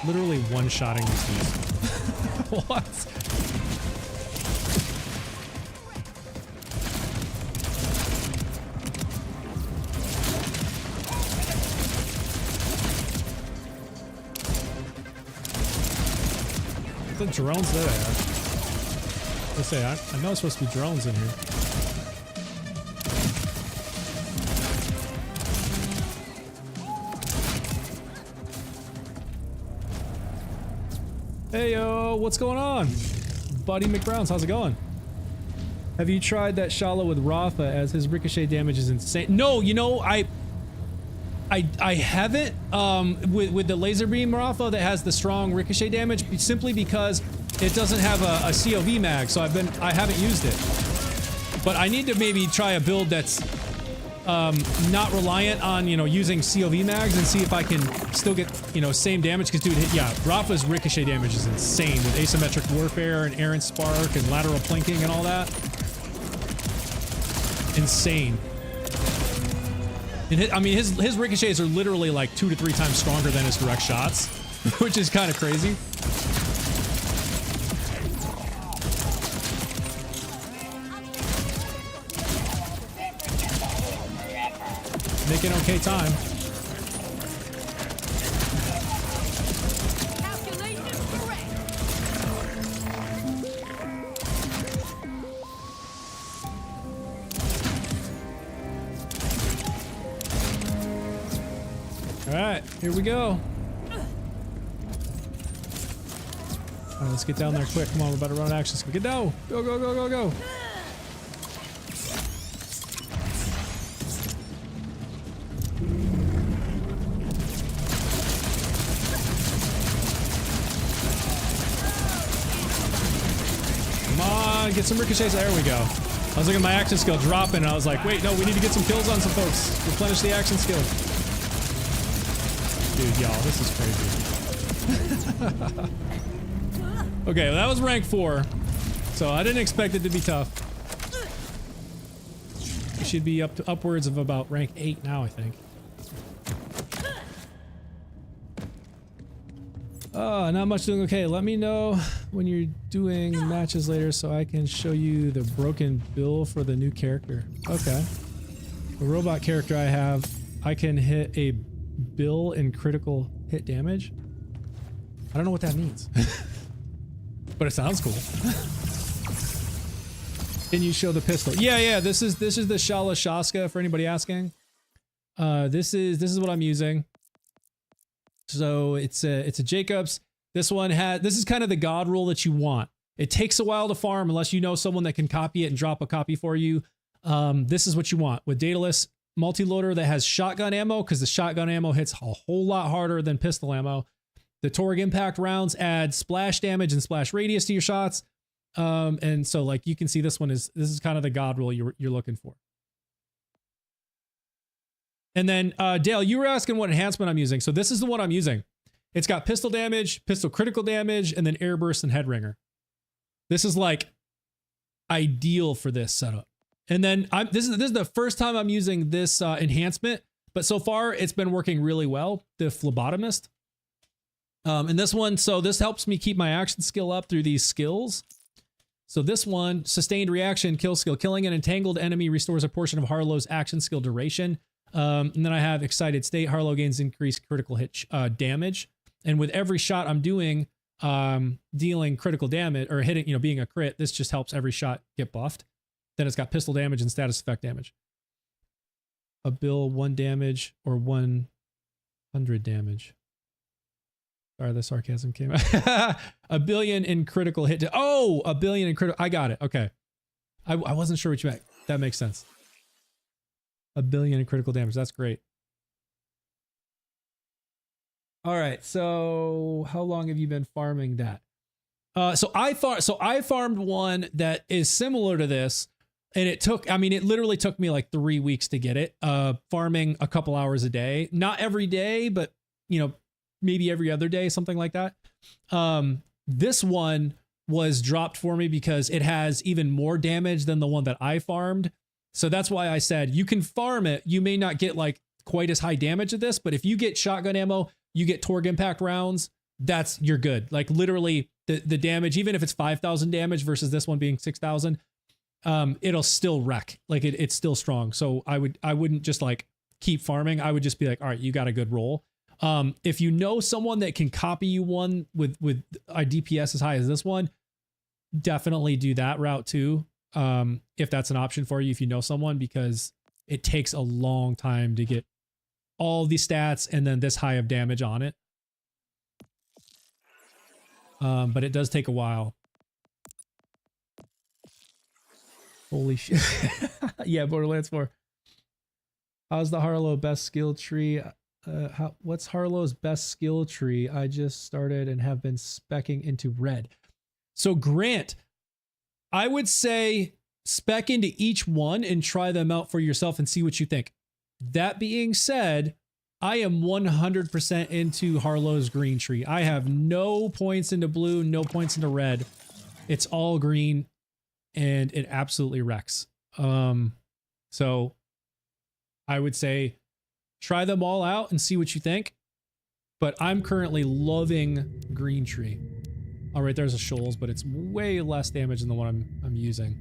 Literally one-shotting these dudes. What? The drones there. Let's say I know it's supposed to be drones in here. Hey yo, what's going on? Buddy McBrowns, how's it going? Have you tried that Shallow with Rafa as his ricochet damage is insane? No, you know, I haven't with the laser beam Rafa that has the strong ricochet damage simply because it doesn't have a COV mag, so I haven't used it. But I need to maybe try a build that's not reliant on, you know, using COV mags and see if I can still get, you know, same damage. Because, dude, yeah, Rafa's ricochet damage is insane with asymmetric warfare and Aaron Spark and lateral plinking and all that. Insane. And I mean, his ricochets are literally like 2 to 3 times stronger than his direct shots, which is kind of crazy. Making okay time. Calculations correct. All right, here we go. All right, let's get down there quick. Come on, we're about to run action. Get down. Go, go, go, go, go. Get some ricochets. There we go. I was looking at my action skill dropping and I was like, wait, no, we need to get some kills on some folks. Replenish the action skill. Dude, y'all, this is crazy. Okay, well, that was rank 4. So I didn't expect it to be tough. We should be up to upwards of about rank 8 now, I think. Not much doing okay. Let me know when you're doing matches later so I can show you the broken bill for the new character. Okay. The robot character I have, I can hit a bill in critical hit damage. I don't know what that means. But it sounds cool. Can you show the pistol? Yeah, this is the Shala Shaska for anybody asking. This is what I'm using. So it's a Jacobs. This is kind of the god rule that you want. It takes a while to farm unless you know someone that can copy it and drop a copy for you. This is what you want. With Daedalus, multi-loader that has shotgun ammo because the shotgun ammo hits a whole lot harder than pistol ammo. The Torg impact rounds add splash damage and splash radius to your shots. And so like you can see this is kind of the god roll you're looking for. And then Dale, you were asking what enhancement I'm using. So this is the one I'm using. It's got pistol damage, pistol critical damage, and then air burst and head ringer. This is like ideal for this setup. And then this is the first time I'm using this enhancement, but so far it's been working really well. The phlebotomist. And this one, so this helps me keep my action skill up through these skills. So this one, sustained reaction, kill skill. Killing an entangled enemy restores a portion of Harlow's action skill duration. And then I have excited state. Harlow gains increased critical hit damage. And with every shot I'm doing, dealing critical damage or hitting, being a crit, this just helps every shot get buffed. Then it's got pistol damage and status effect damage. A bill 1 damage or 100 damage. Sorry, the sarcasm came out. A billion in critical hit. Oh, a billion in critical. I got it. Okay. I wasn't sure what you meant. That makes sense. A billion in critical damage. That's great. All right. So how long have you been farming that? So I farmed one that is similar to this, and it literally took me like 3 weeks to get it. Farming a couple hours a day, not every day, but maybe every other day, something like that. This one was dropped for me because it has even more damage than the one that I farmed. So that's why I said you can farm it. You may not get like quite as high damage of this, but if you get shotgun ammo, you get Torg impact rounds, you're good. Like literally the damage, even if it's 5,000 damage versus this one being 6,000, it'll still wreck. Like it's still strong. So I wouldn't just like keep farming. I would just be like, all right, you got a good roll. If you know someone that can copy you one with a DPS as high as this one, definitely do that route too. If that's an option for you, if you know someone, because it takes a long time to get all the stats and then this high of damage on it. But it does take a while. Holy shit. Yeah, Borderlands 4. How's the Harlow best skill tree? What's Harlow's best skill tree? I just started and have been speccing into red. So Grant, I would say spec into each one and try them out for yourself and see what you think. That being said, I am 100% into Harlow's green tree. I have no points into blue, no points into red. It's all green and it absolutely wrecks. So I would say try them all out and see what you think. But I'm currently loving green tree. All right, there's a shoals, but it's way less damage than the one I'm using.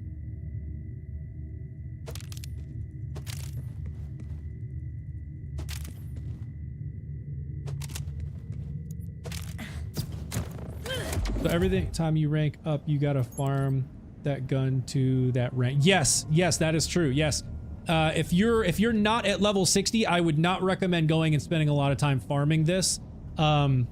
So every time you rank up, you gotta farm that gun to that rank. Yes, that is true. Yes. If you're not at level 60, I would not recommend going and spending a lot of time farming this. I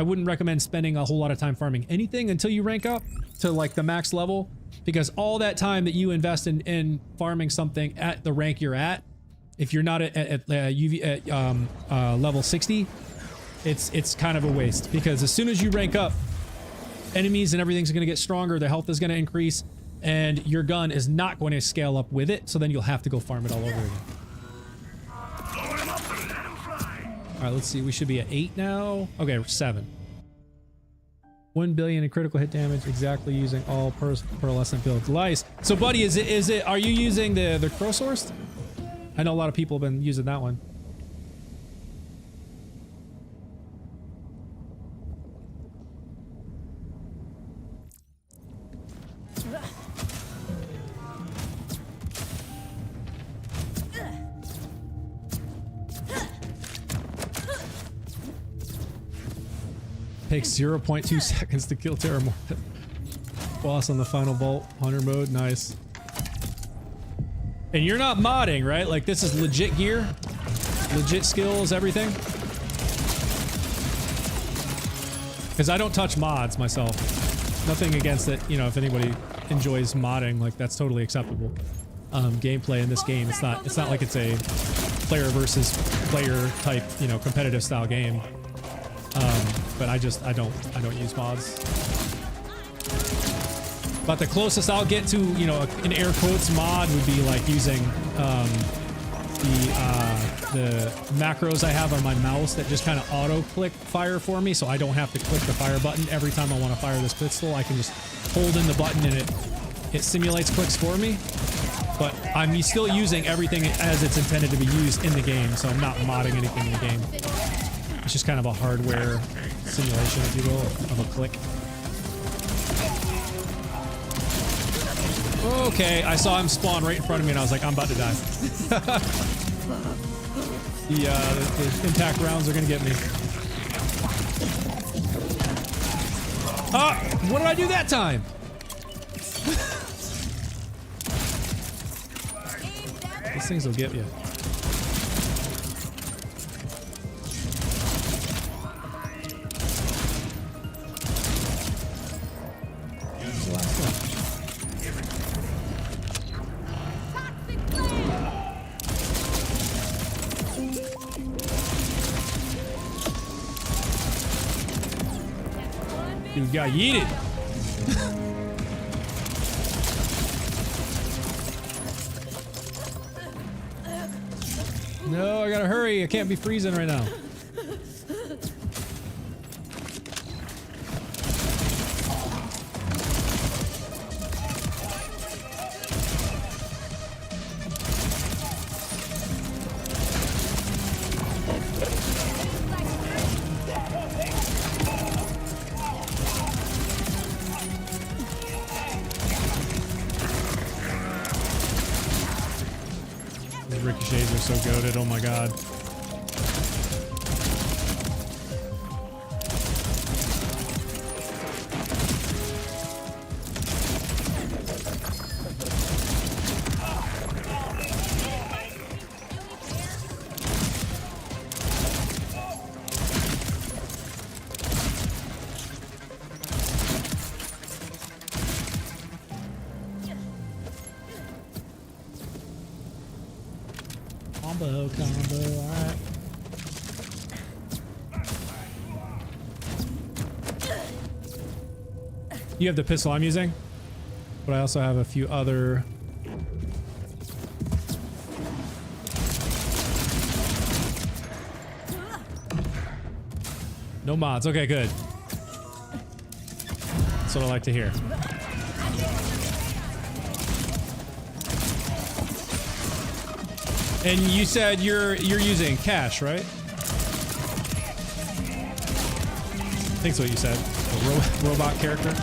wouldn't recommend spending a whole lot of time farming anything until you rank up to like the max level, because all that time that you invest in farming something at the rank you're at, if you're not at level 60, it's kind of a waste, because as soon as you rank up, enemies and everything's going to get stronger, the health is going to increase, and your gun is not going to scale up with it, so then you'll have to go farm it all over again. All right, let's see. We should be at 8 now. Okay, we're 7. 1 billion in critical hit damage, exactly, using all pearlescent builds. Lice. So, buddy, are you using the crow source? I know a lot of people have been using that one. Takes 0.2 seconds to kill Terramorph. Boss on the final vault, hunter mode, nice. And you're not modding, right? Like, this is legit gear, legit skills, everything. Because I don't touch mods myself. Nothing against it, if anybody enjoys modding, like, that's totally acceptable. gameplay in this game. It's not like it's a player versus player type, you know, competitive style game. But I don't use mods. But the closest I'll get to, you know, an air quotes mod would be like using the macros I have on my mouse that just kind of auto click fire for me, so I don't have to click the fire button every time I want to fire this pistol. I can just hold in the button and it simulates clicks for me. But I'm still using everything as it's intended to be used in the game, so I'm not modding anything in the game. It's just kind of a hardware simulation, if you will, of a click. Okay, I saw him spawn right in front of me and I was like, I'm about to die. The impact rounds are gonna get me. Ah! What did I do that time? These things will get you. Where's the last one? Dude got yeeted. No, I gotta hurry. I can't be freezing right now. Ricochets are so goated, oh my god. Combo, alright. You have the pistol I'm using, but I also have a few other. No mods, okay, good. That's what I like to hear. And you said you're using cash, right? I think that's what you said. A robot character.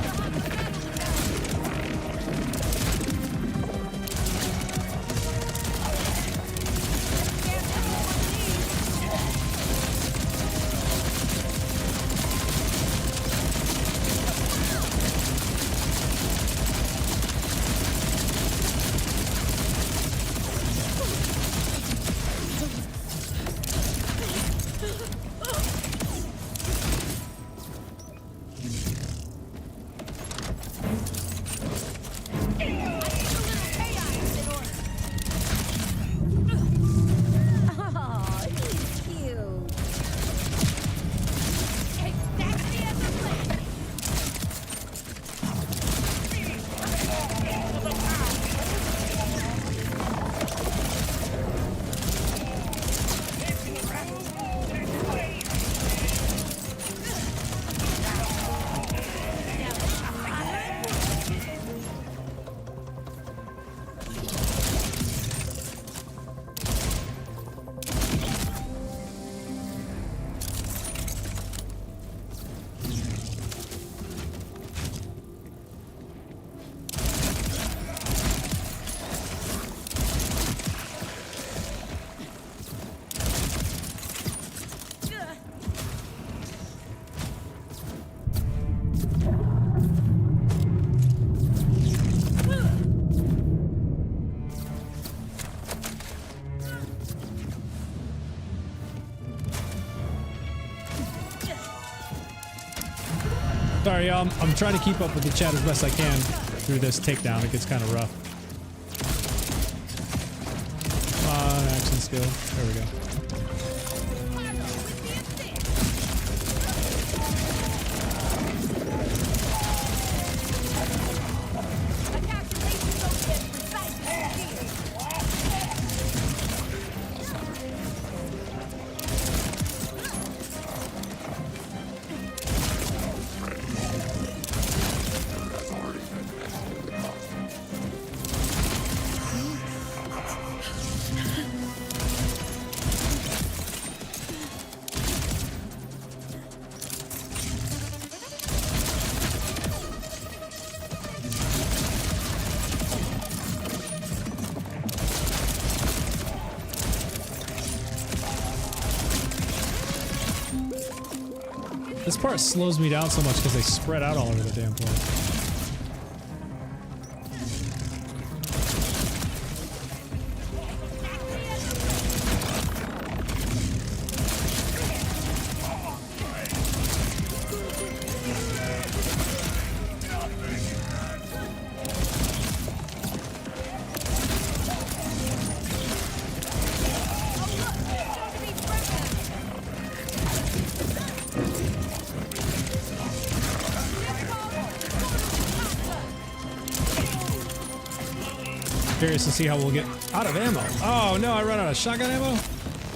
Sorry, I'm trying to keep up with the chat as best I can through this takedown. It gets kind of rough. skill. There we go. This part slows me down so much because they spread out all over the damn place. Curious to see how we'll get out of ammo. Oh no, I run out of shotgun ammo?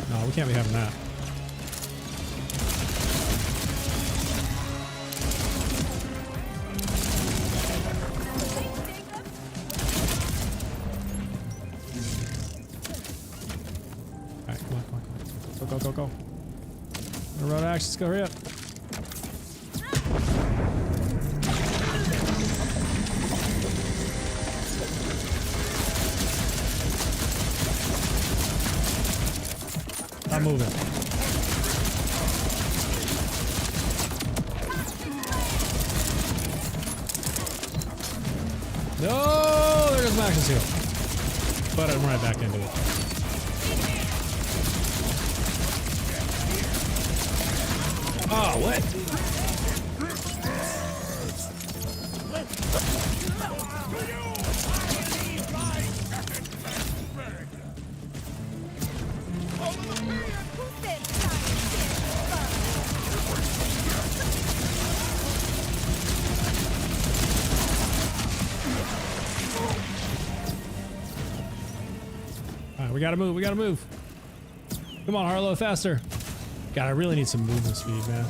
No, we can't be having that. Alright, come on, come on, come on. Go, go, go, go. Road actions, go, hurry up. I'm moving. No, there goes my action seal. But I'm right back into it. Oh, what? We gotta move, we gotta move. Come on, Harlow, faster. God, I really need some movement speed, man.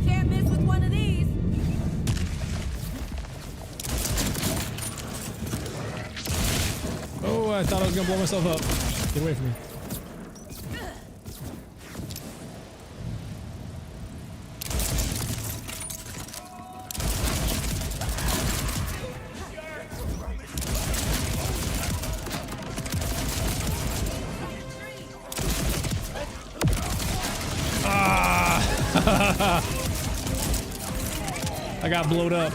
Can't miss with one of these. Oh, I thought I was gonna blow myself up. Get away from me. I got blowed up.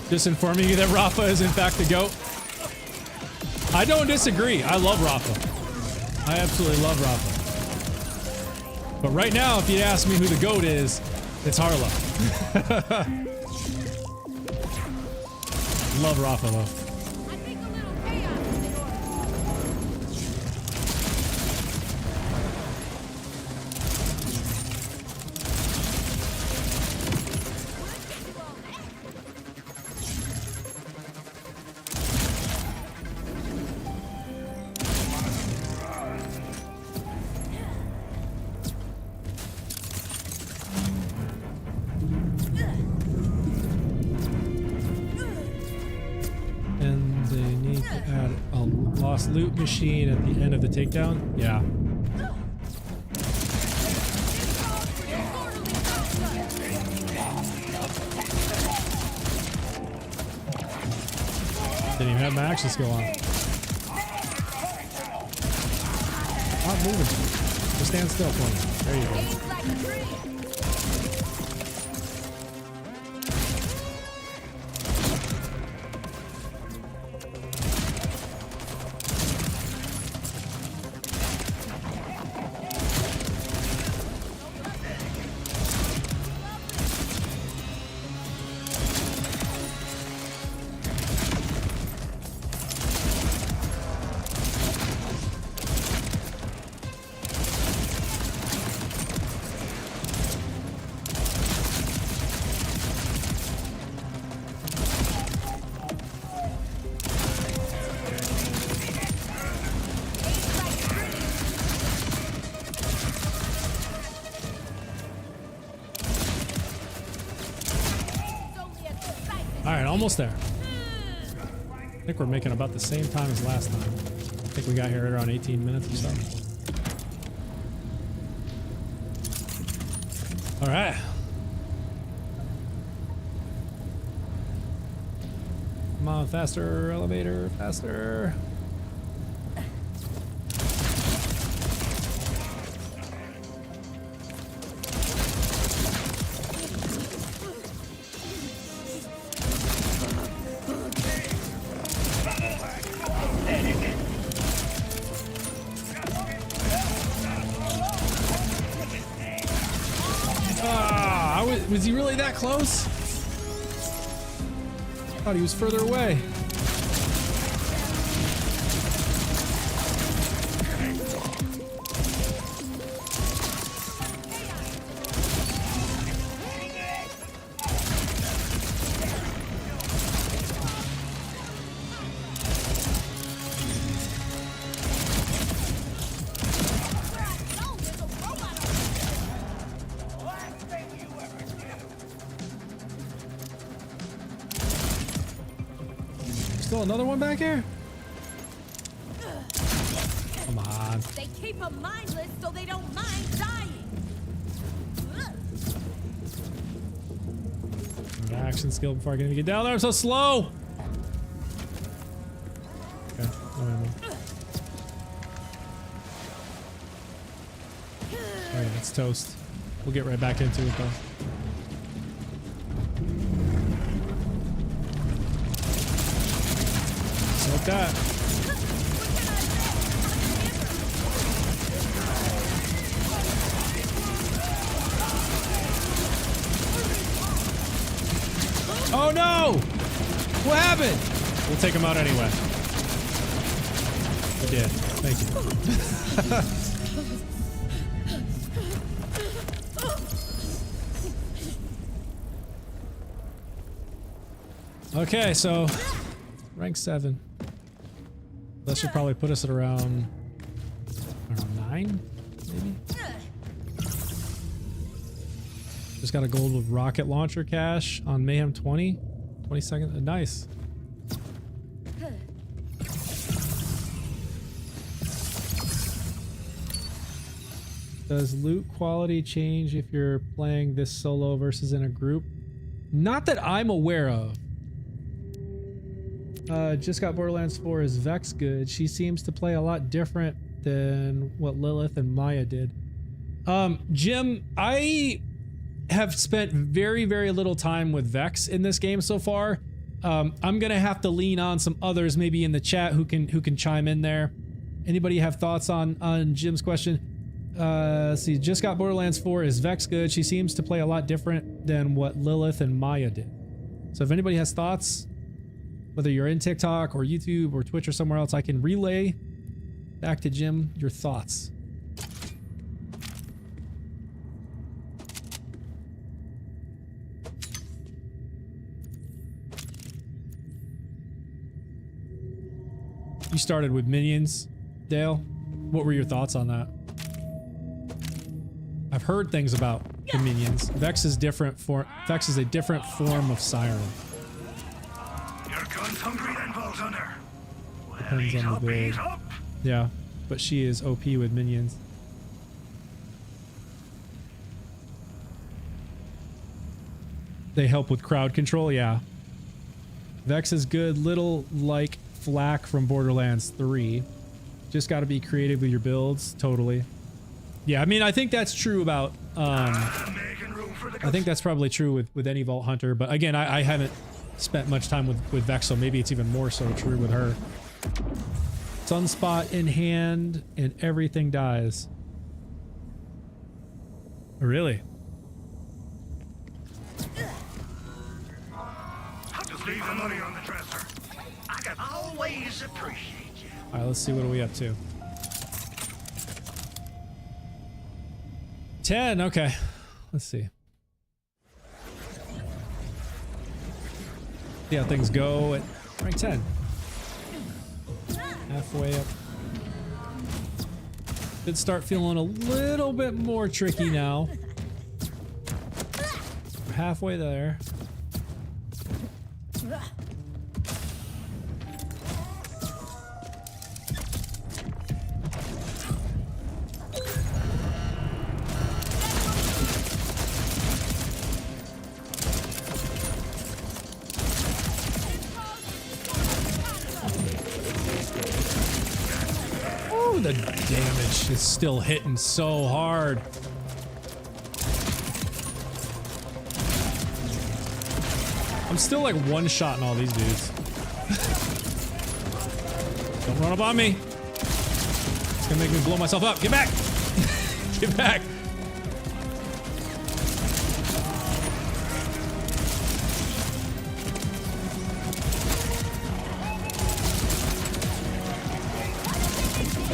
Just informing you that Rafa is in fact the GOAT. I don't disagree. I love Rafa. I absolutely love Rafa. But right now, if you ask me who the GOAT is, it's Harlow. Love Rafa though. I think a little chaos is in order. And they need to add a lost loot machine at the end of the takedown. Yeah. Didn't even have my action skill on. Stop moving. Just stand still for me. There you go. Aim like a tree. All right, almost there. I think we're making about the same time as last time. I think we got here around 18 minutes or so. All right. Come on, faster, elevator, faster. Was he really that close? I thought he was further away. Still another one back here? Come on. They keep them mindless so they don't mind dying. Action skill before I can even get down there. I'm so slow. Okay. Alright, it's toast. We'll get right back into it though. Like that. Oh no! What happened? We'll take him out anyway. We did. Thank you. Okay, so rank 7. That should probably put us at around 9, maybe? Just got a gold with rocket launcher cache on Mayhem 20. 22nd. Nice. Does loot quality change if you're playing this solo versus in a group? Not that I'm aware of. Just got Borderlands 4. Is Vex good? She seems to play a lot different than what Lilith and Maya did. Jim, I have spent very, very little time with Vex in this game so far. I'm gonna have to lean on some others maybe in the chat who can chime in there. Anybody have thoughts on Jim's question? Let's see, just got Borderlands 4. Is Vex good? She seems to play a lot different than what Lilith and Maya did. So if anybody has thoughts, whether you're in TikTok or YouTube or Twitch or somewhere else, I can relay back to Jim your thoughts. You started with minions, Dale. What were your thoughts on that? I've heard things about the minions. Vex is a different form of Siren. Hungry then, Vault Hunter. Depends on the build. Yeah, but she is OP with minions. They help with crowd control, yeah. Vex is good, little like Flak from Borderlands 3. Just got to be creative with your builds. Totally. Yeah, I mean, I think that's true about, I think that's probably true with any Vault Hunter, but again, I haven't spent much time with Vex, so maybe it's even more so true with her. Sunspot in hand, and everything dies. Really? Just leave the money on the dresser. I can always appreciate you. Alright, let's see, what are we up to? 10, okay. Let's see. See how things go at rank 10. Halfway up. Should start feeling a little bit more tricky now. We're halfway there. The damage is still hitting so hard. I'm still like one-shotting all these dudes. Don't run up on me. It's gonna make me blow myself up. Get back! Get back!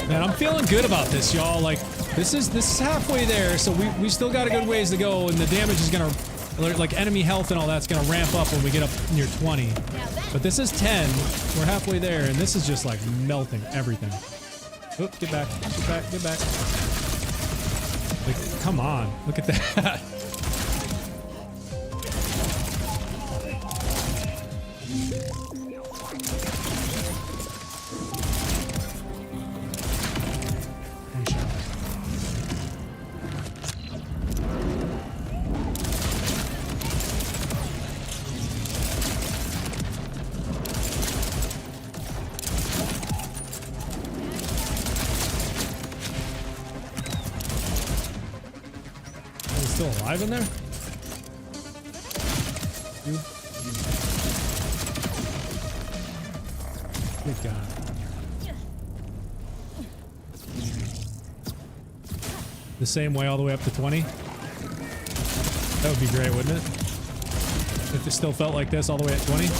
Man, I'm feeling good about this, y'all. Like, this is halfway there, so we still got a good ways to go, and the damage is gonna, like, enemy health and all that's gonna ramp up when we get up near 20. But this is 10. We're halfway there, and this is just like melting everything. Oh, get back, get back, get back. Like, come on, look at that. Still alive in there? You? Good God. The same way all the way up to 20? That would be great, wouldn't it? If it still felt like this all the way at 20?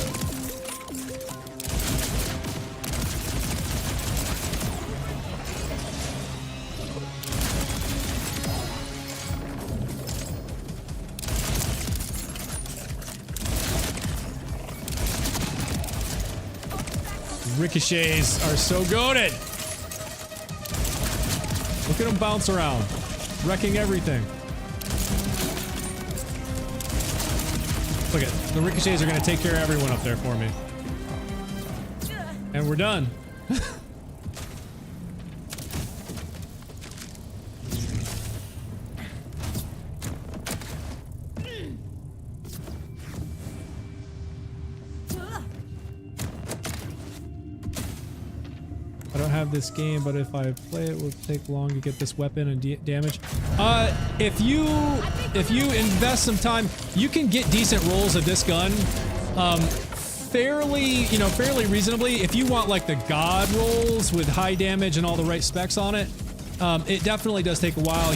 Ricochets are so goated. Look at them bounce around, wrecking everything. Look at the ricochets are going to take care of everyone up there for me. And we're done. I don't have this game, but if I play it, will take long to get this weapon and damage. If you invest some time, you can get decent rolls of this gun, fairly reasonably. If you want like the god rolls with high damage and all the right specs on it, it definitely does take a while.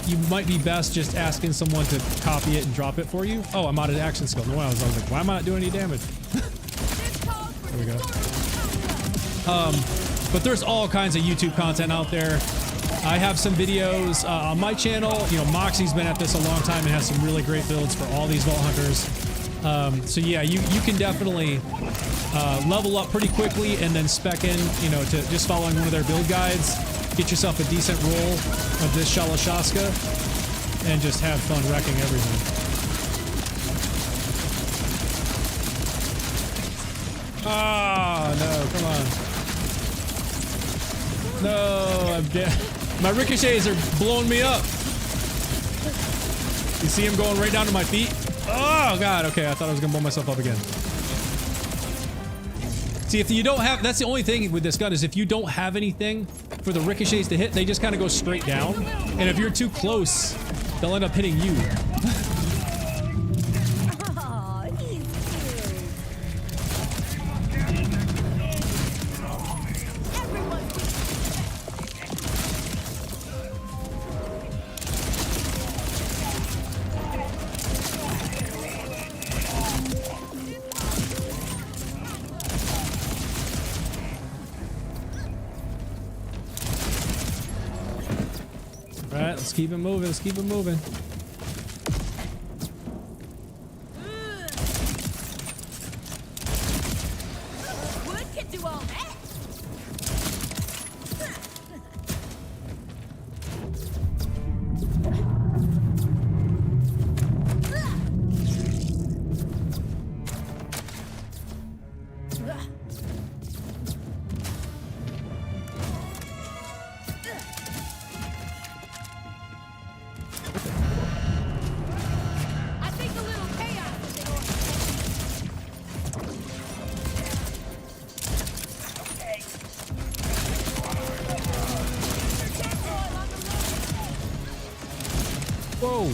You might be best just asking someone to copy it and drop it for you. Oh, I'm out of action skill. No, I was like, why am I not doing any damage? There we go. But there's all kinds of YouTube content out there. I have some videos on my channel. You know, Moxie's been at this a long time and has some really great builds for all these Vault Hunters. So yeah, you can definitely level up pretty quickly and then spec in, you know, to just following one of their build guides. Get yourself a decent roll of this Shalashaska and just have fun wrecking everything. Ah, no, come on. No, I'm dead. My ricochets are blowing me up. You see him going right down to my feet? Oh, God. Okay, I thought I was going to blow myself up again. See, if you don't have, that's the only thing with this gun is if you don't have anything for the ricochets to hit, they just kind of go straight down. And if you're too close, they'll end up hitting you. Aw, he's cute. Everyone, All right, let's keep it moving. Let's keep it moving. wood can do all that. I think a little chaos is in order. Whoa.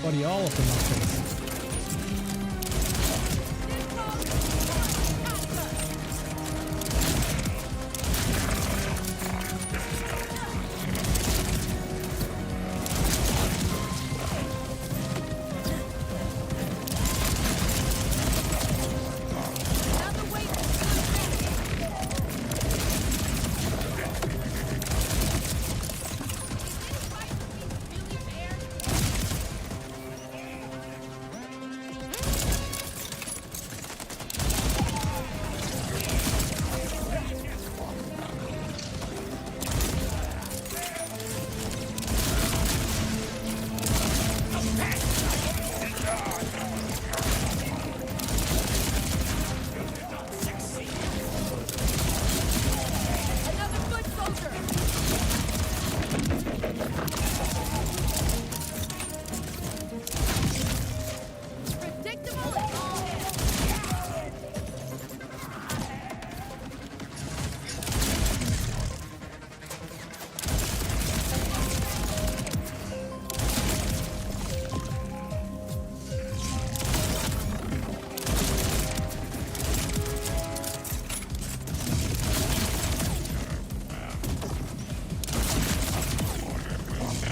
Buddy, all up in my face. Another way really fair. Another foot soldier. Predictable as all hell.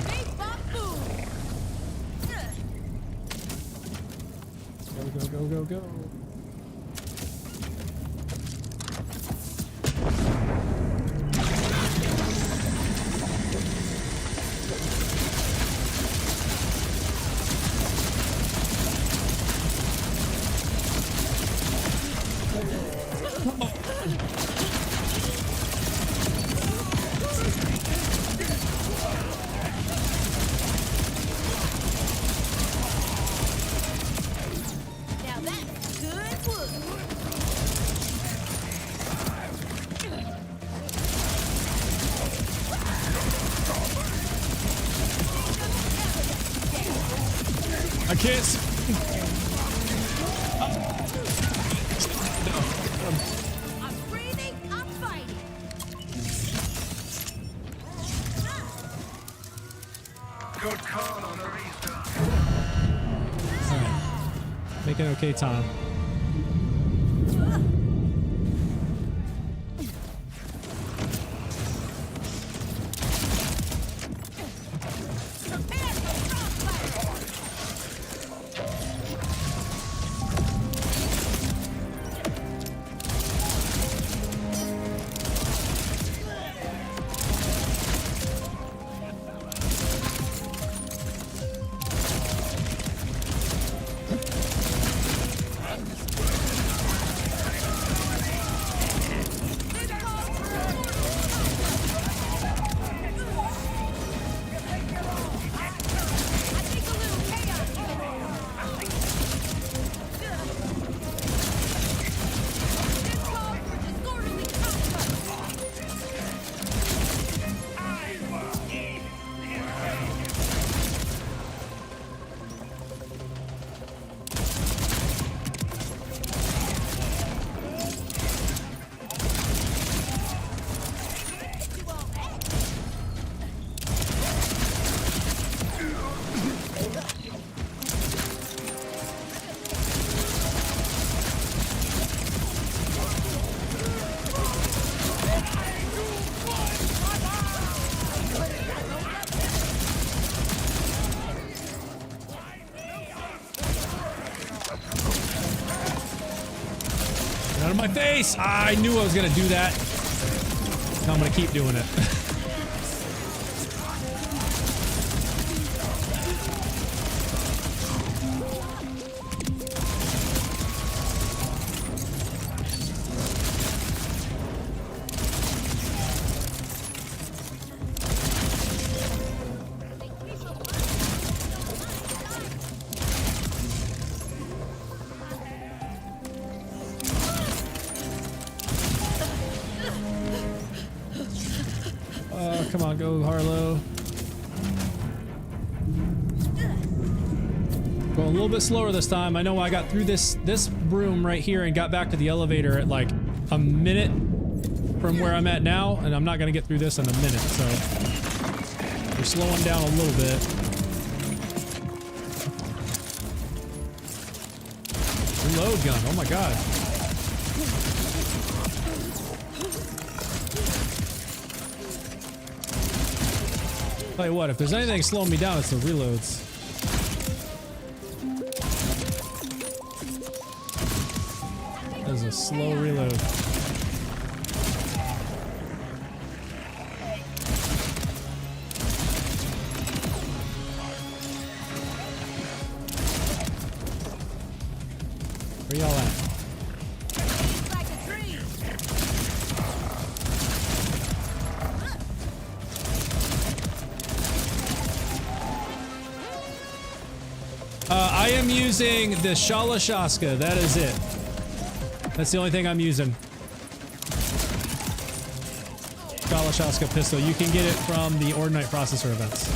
Big bop boom. Go, go, go, go, go. Now that's good wood. I can't see. I'm breathing, I'm fighting. Good call on the restart. All right. Making okay time. Prepare for crossfire. Get out of my face! Ah, I knew I was gonna do that. Now I'm gonna keep doing it. Come on, go Harlow. Going a little bit slower this time. I know I got through this room right here and got back to the elevator at like a minute from where I'm at now, and I'm not gonna get through this in a minute, so we're slowing down a little bit. Reload gun, oh my god. Tell you what, if there's anything slowing me down, it's the reloads. That is a slow reload. Where y'all at? I am using the Shalashaska. That is it. That's the only thing I'm using. Shalashaska pistol. You can get it from the Ordinate Processor events.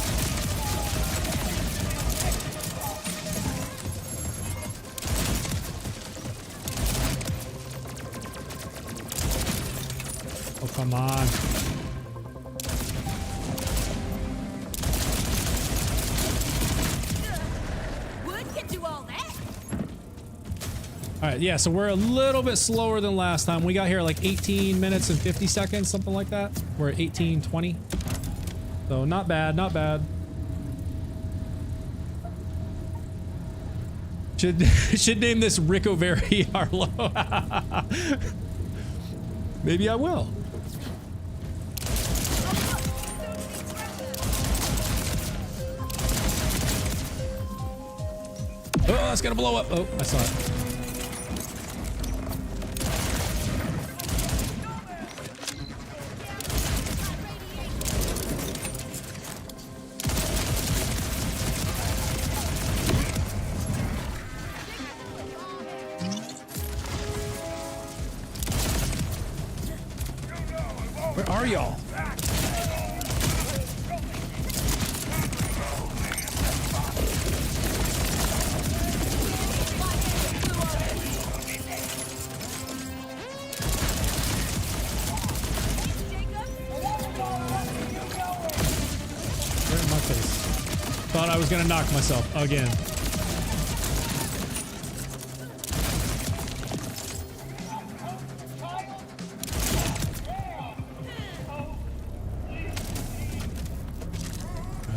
Oh, come on. All right, yeah, so we're a little bit slower than last time. We got here like 18 minutes and 50 seconds, something like that. We're at 18:20. So not bad, not bad. Should name this Rickovery Harlow. Maybe I will. Oh, that's gonna blow up. Oh, I saw it. Where are y'all? Right in my face. Thought I was gonna knock myself again.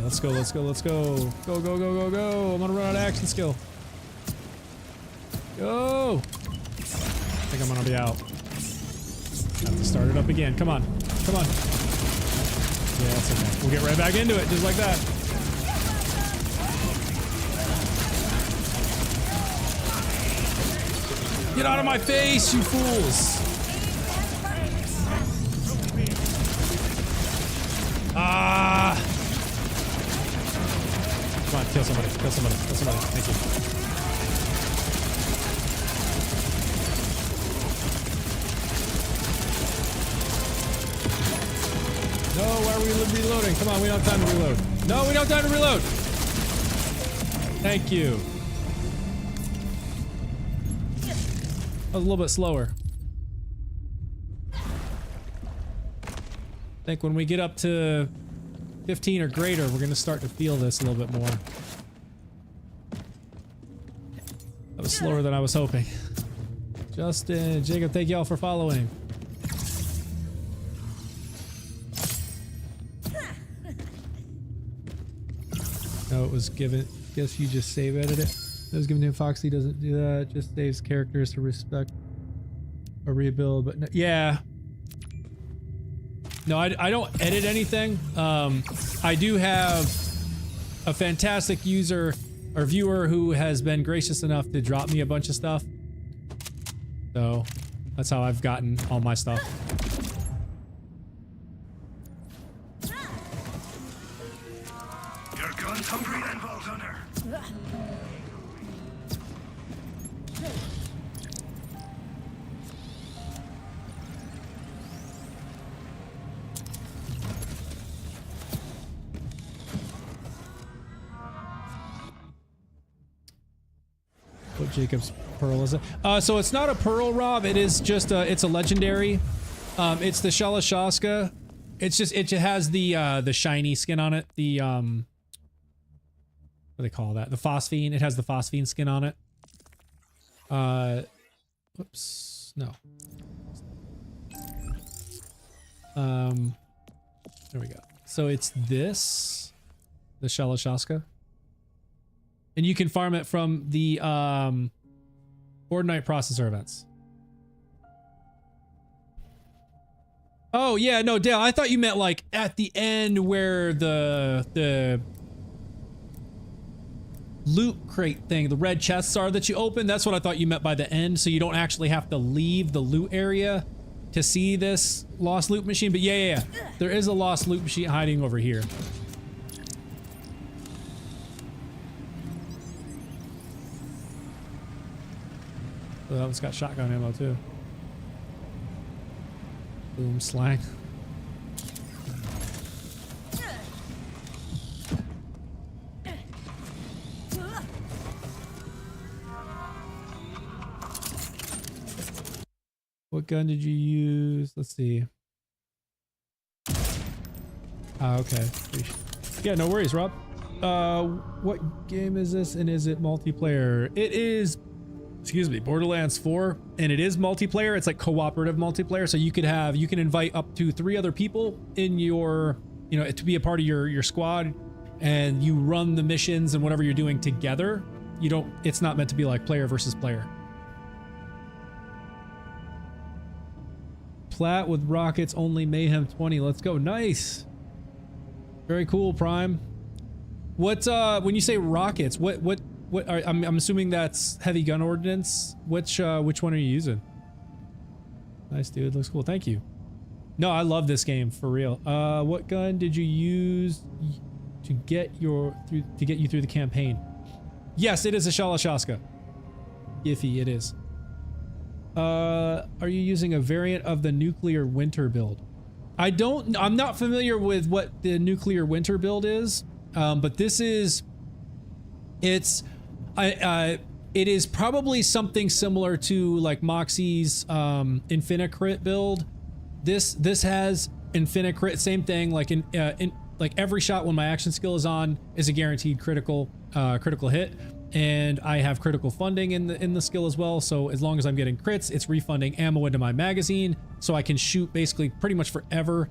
Let's go, let's go, let's go. Go, go, go, go, go. I'm gonna run out of action skill. Go! I think I'm gonna be out. Have to start it up again. Come on. Come on. Yeah, that's okay. We'll get right back into it, just like that. Get out of my face, you fools! Ah! Come on, kill somebody, kill somebody, kill somebody. Thank you. No, why are we reloading? Come on, we don't have time to reload. No, we don't have time to reload! Thank you. That was a little bit slower. I think when we get up to 15 or greater, we're going to start to feel this a little bit more. That was slower than I was hoping. Justin, Jacob, thank y'all for following. No, it was given. Guess you just save edit it. It was given to Foxy, doesn't do that. Just saves characters to respect. a rebuild, but no, yeah. No, I don't edit anything. I do have a fantastic user or viewer who has been gracious enough to drop me a bunch of stuff. So that's how I've gotten all my stuff. Your gun's hungry then, Vault Hunter. What Jacob's pearl is it? So it's not a pearl, Rob. It is just it's a legendary. It's the Shalashaska. It's just it has the shiny skin on it. The what do they call that? The phosphine. It has the phosphine skin on it. Whoops. No. There we go. So it's this, the Shalashaska. And you can farm it from the Fortnite processor events. Oh yeah, no, Dale, I thought you meant like at the end where the loot crate thing, the red chests are that you open. That's what I thought you meant by the end, so you don't actually have to leave the loot area to see this lost loot machine. But yeah. There is a lost loot machine hiding over here. Oh, that one's got shotgun ammo too. Boom, slang. What gun did you use? Let's see. Okay. Yeah, no worries, Rob. What game is this and is it multiplayer? It is, excuse me, Borderlands 4, and it is multiplayer. It's like cooperative multiplayer, so you can invite up to 3 other people in your, you know, to be a part of your squad, and you run the missions and whatever you're doing together. You don't, it's not meant to be like player versus player. Plat with rockets only, Mayhem 20. Let's go. Nice. Very cool, Prime. What when you say rockets, what are, I'm assuming that's heavy gun ordnance. Which one are you using? Nice, dude. Looks cool. Thank you. No, I love this game for real. What gun did you use to get you through the campaign? Yes, it is a Shalashaska. Iffy, it is. Are you using a variant of the nuclear winter build? I'm not familiar with what the nuclear winter build is, but this is, it is probably something similar to like Moxie's Infinicrit build. This has Infinicrit, same thing. Like in like every shot when my action skill is on is a guaranteed critical hit, and I have critical funding in the skill as well. So as long as I'm getting crits, it's refunding ammo into my magazine, so I can shoot basically pretty much forever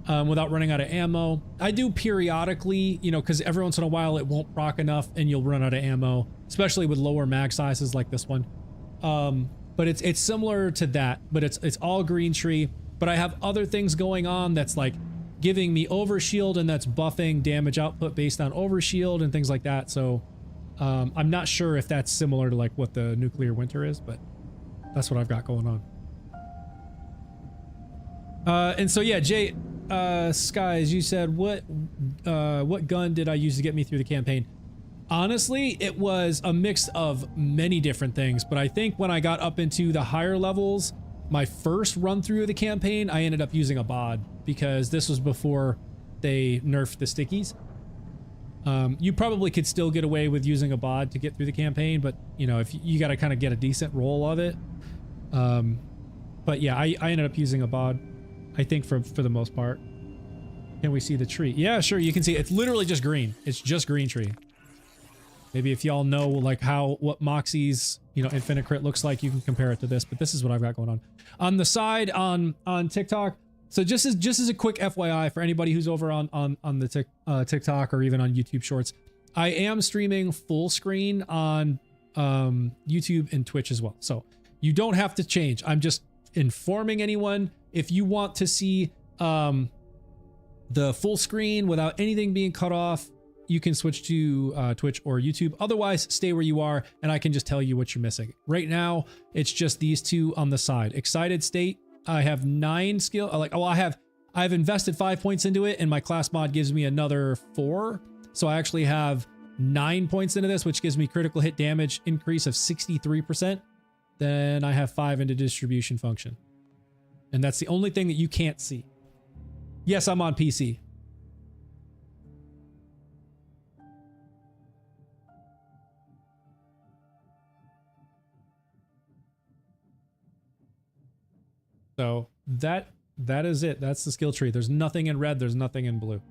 without running out of ammo. I do periodically, you know, because every once in a while it won't proc enough and you'll run out of ammo, especially with lower mag sizes like this one. But it's similar to that, but it's all green tree. But I have other things going on that's like giving me overshield, and that's buffing damage output based on overshield and things like that. So I'm not sure if that's similar to like what the nuclear winter is, but that's what I've got going on. And so yeah, Jay, Skies, you said what gun did I use to get me through the campaign? Honestly, it was a mix of many different things, but I think when I got up into the higher levels, my first run through of the campaign, I ended up using a bod, because this was before they nerfed the stickies. You probably could still get away with using a bod to get through the campaign, but you know, if you got to kind of get a decent roll of it. But yeah, I ended up using a bod, I think, for the most part. Can we see the tree? Yeah, sure. You can see it's literally just green. It's just green tree. Maybe if y'all know like what Moxie's, you know, Infinicrit looks like, you can compare it to this, but this is what I've got going on. On the side on TikTok. So just as a quick FYI for anybody who's over on the TikTok or even on YouTube Shorts, I am streaming full screen on YouTube and Twitch as well. So you don't have to change. I'm just informing anyone. If you want to see the full screen without anything being cut off, you can switch to Twitch or YouTube. Otherwise, stay where you are and I can just tell you what you're missing. Right now, it's just these two on the side. Excited state, I have 9 skill. I've invested 5 points into it and my class mod gives me another 4. So I actually have 9 points into this, which gives me critical hit damage increase of 63%. Then I have 5 into distribution function. And that's the only thing that you can't see. Yes, I'm on PC. So that is it. That's the skill tree. There's nothing in red. There's nothing in blue.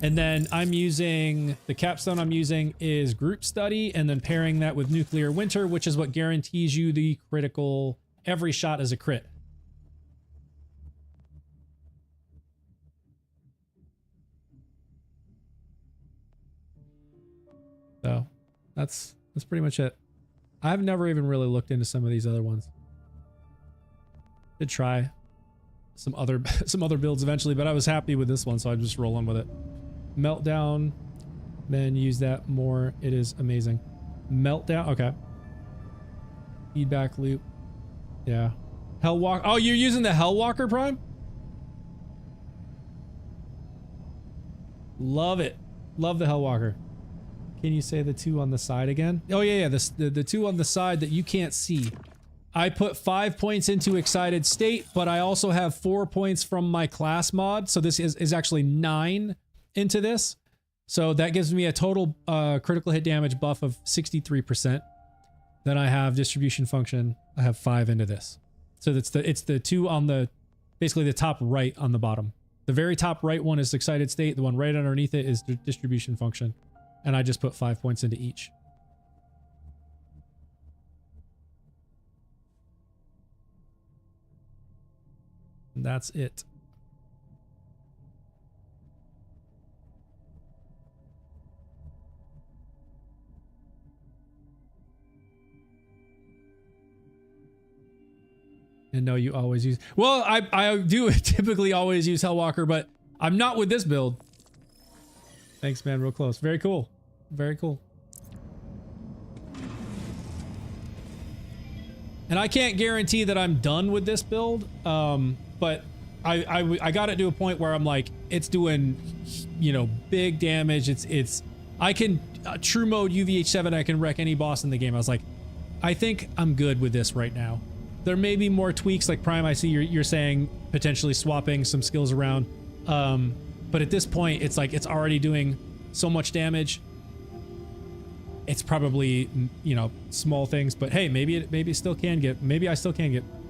And then I'm using, the capstone I'm using is group study and then pairing that with nuclear winter, which is what guarantees you the critical, every shot is a crit. So that's pretty much it. I've never even really looked into some of these other ones. Did try some other builds eventually, but I was happy with this one, so I'm just rolling with it. Meltdown, then use that more. It is amazing. Meltdown, okay. Feedback loop, yeah. Hellwalker. Oh, you're using the Hellwalker Prime? Love it. Love the Hellwalker. Can you say the two on the side again? Oh yeah, the two on the side that you can't see. I put 5 points into excited state, but I also have 4 points from my class mod. So this is actually 9 into this. So that gives me a total critical hit damage buff of 63%. Then I have distribution function. I have 5 into this. So it's the two on the, basically the top right on the bottom. The very top right one is excited state. The one right underneath it is the distribution function. And I just put 5 points into each. And that's it. And no, you always use... Well, I do typically always use Hellwalker, but I'm not with this build. Thanks, man. Real close. Very cool. Very cool. And I can't guarantee that I'm done with this build, but I got it to a point where I'm like, it's doing, you know, big damage. I can true mode UVH7. I can wreck any boss in the game. I was like, I think I'm good with this right now. There may be more tweaks, like Prime. I see you're saying potentially swapping some skills around, but at this point, it's like it's already doing so much damage. It's probably, you know, small things, but hey, maybe I still can get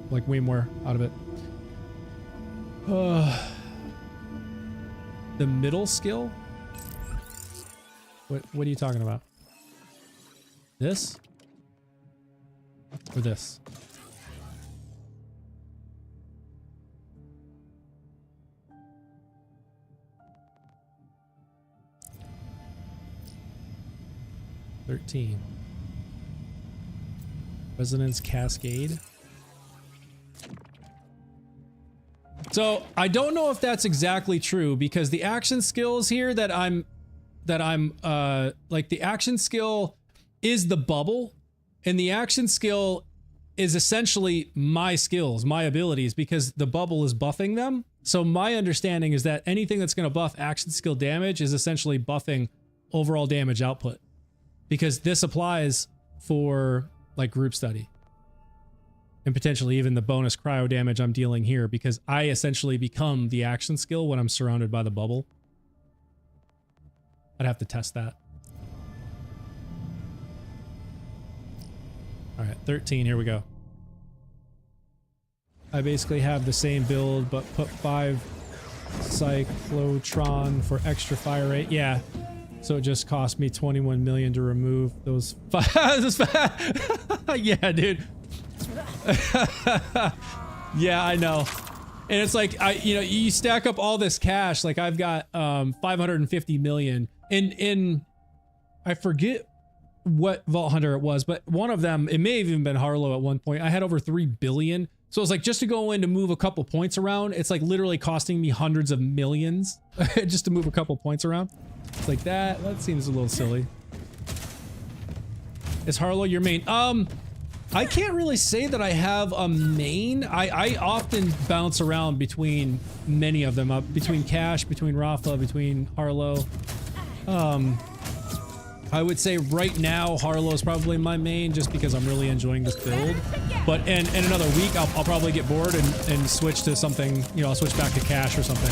like way more out of it. The middle skill? What are you talking about? This? Or this? Resonance Cascade. So I don't know if that's exactly true, because the action skills here that I'm like, the action skill is the bubble, and the action skill is essentially my skills, my abilities, because the bubble is buffing them. So my understanding is that anything that's going to buff action skill damage is essentially buffing overall damage output, because this applies for like group study and potentially even the bonus cryo damage I'm dealing here, because I essentially become the action skill when I'm surrounded by the bubble. I'd have to test that. All right, 13, here we go. I basically have the same build, but put 5 cyclotron for extra fire rate. Yeah. So it just cost me 21 million to remove those 5. Yeah, dude. Yeah, I know. And it's like, you know, you stack up all this cash. Like I've got 550 million in I forget what Vault Hunter it was, but one of them, it may have even been Harlow at one point. I had over 3 billion. So it's like just to go in to move a couple points around, it's like literally costing me hundreds of millions just to move a couple points around. It's like that seems a little silly. Is Harlow your main? I can't really say that I have a main. I often bounce around between many of them, between Cash, between Rafa, between Harlow. I would say right now Harlow is probably my main just because I'm really enjoying this build. But in another week I'll probably get bored and switch to something, you know, I'll switch back to Cash or something.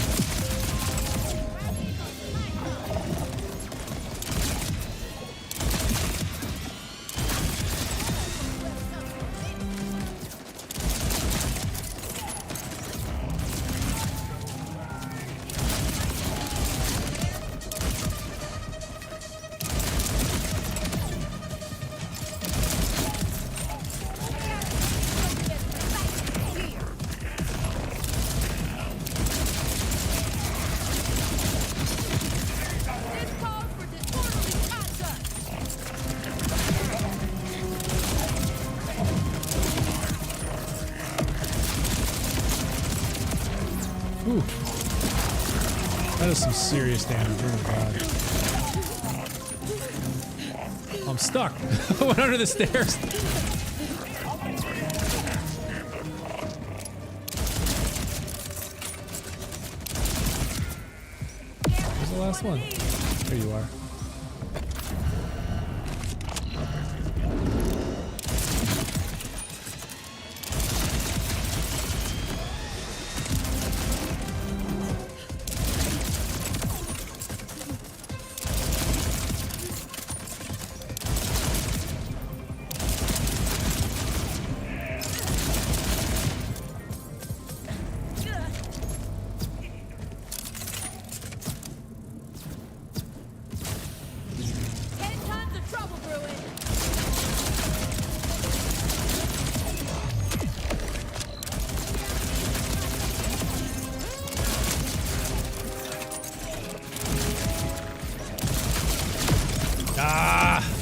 Ooh. That is some serious damage. Oh god. I'm stuck. I went under the stairs. Where's the last one? There you are.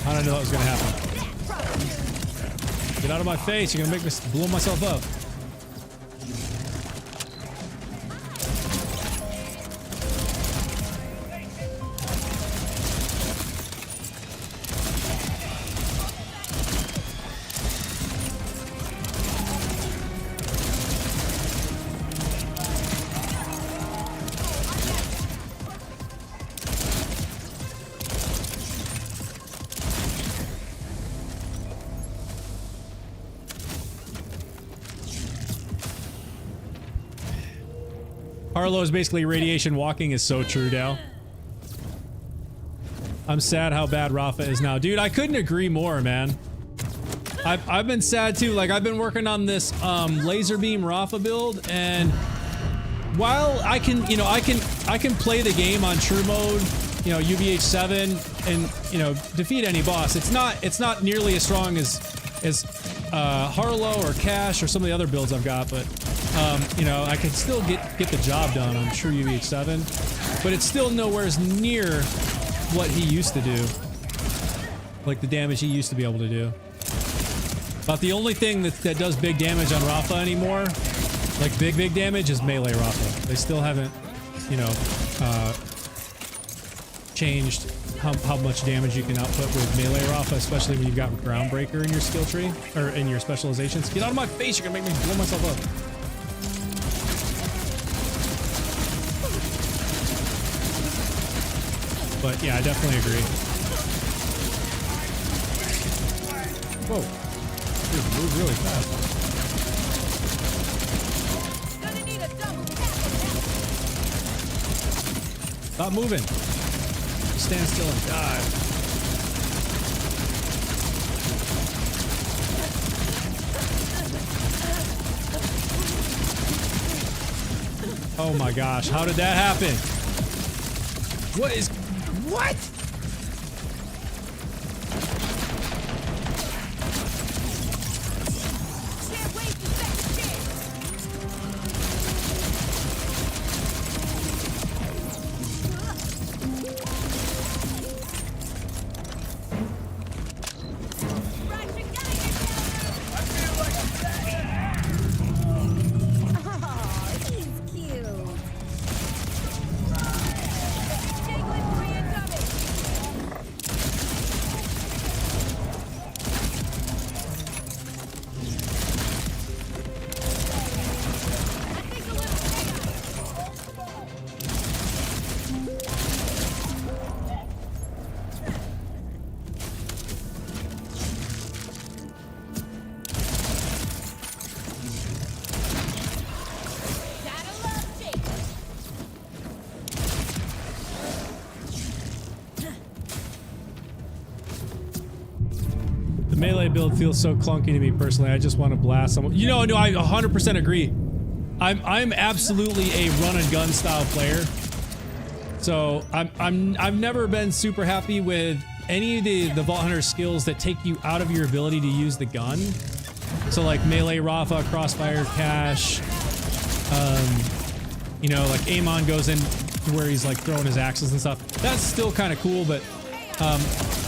I didn't know that was gonna happen. Get out of my face, you're gonna make me blow myself up. Harlow is basically radiation walking is so true, Dal. I'm sad how bad Rafa is now. Dude, I couldn't agree more, man. I've been sad too. Like, I've been working on this laser beam Rafa build, and while I can, you know, I can play the game on true mode, you know, UVH7, and, you know, defeat any boss. It's not nearly as strong as Harlow or Cash or some of the other builds I've got, but you know, I can still get the job done on true UVH7, but it's still nowhere near what he used to do, like the damage he used to be able to do. About the only thing that does big damage on Rafa anymore, like big damage, is melee Rafa. They still haven't, you know, changed how much damage you can output with melee Rafa, especially when you've got Groundbreaker in your skill tree or in your specializations. Get out of my face! You're gonna make me blow myself up. But yeah, I definitely agree. Whoa. Dude, move really fast. Gonna need a double tap. Stop moving. Just stand still and die. Oh my gosh, how did that happen? What? Can't wait to second chance. melee build feels so clunky to me personally. I just want to blast someone. You know, no, I 100% agree. I'm absolutely a run and gun style player. So I've never been super happy with any of the Vault Hunter skills that take you out of your ability to use the gun. So like melee Rafa, crossfire, cash. You know, like Amon goes in where he's like throwing his axes and stuff. That's still kind of cool, but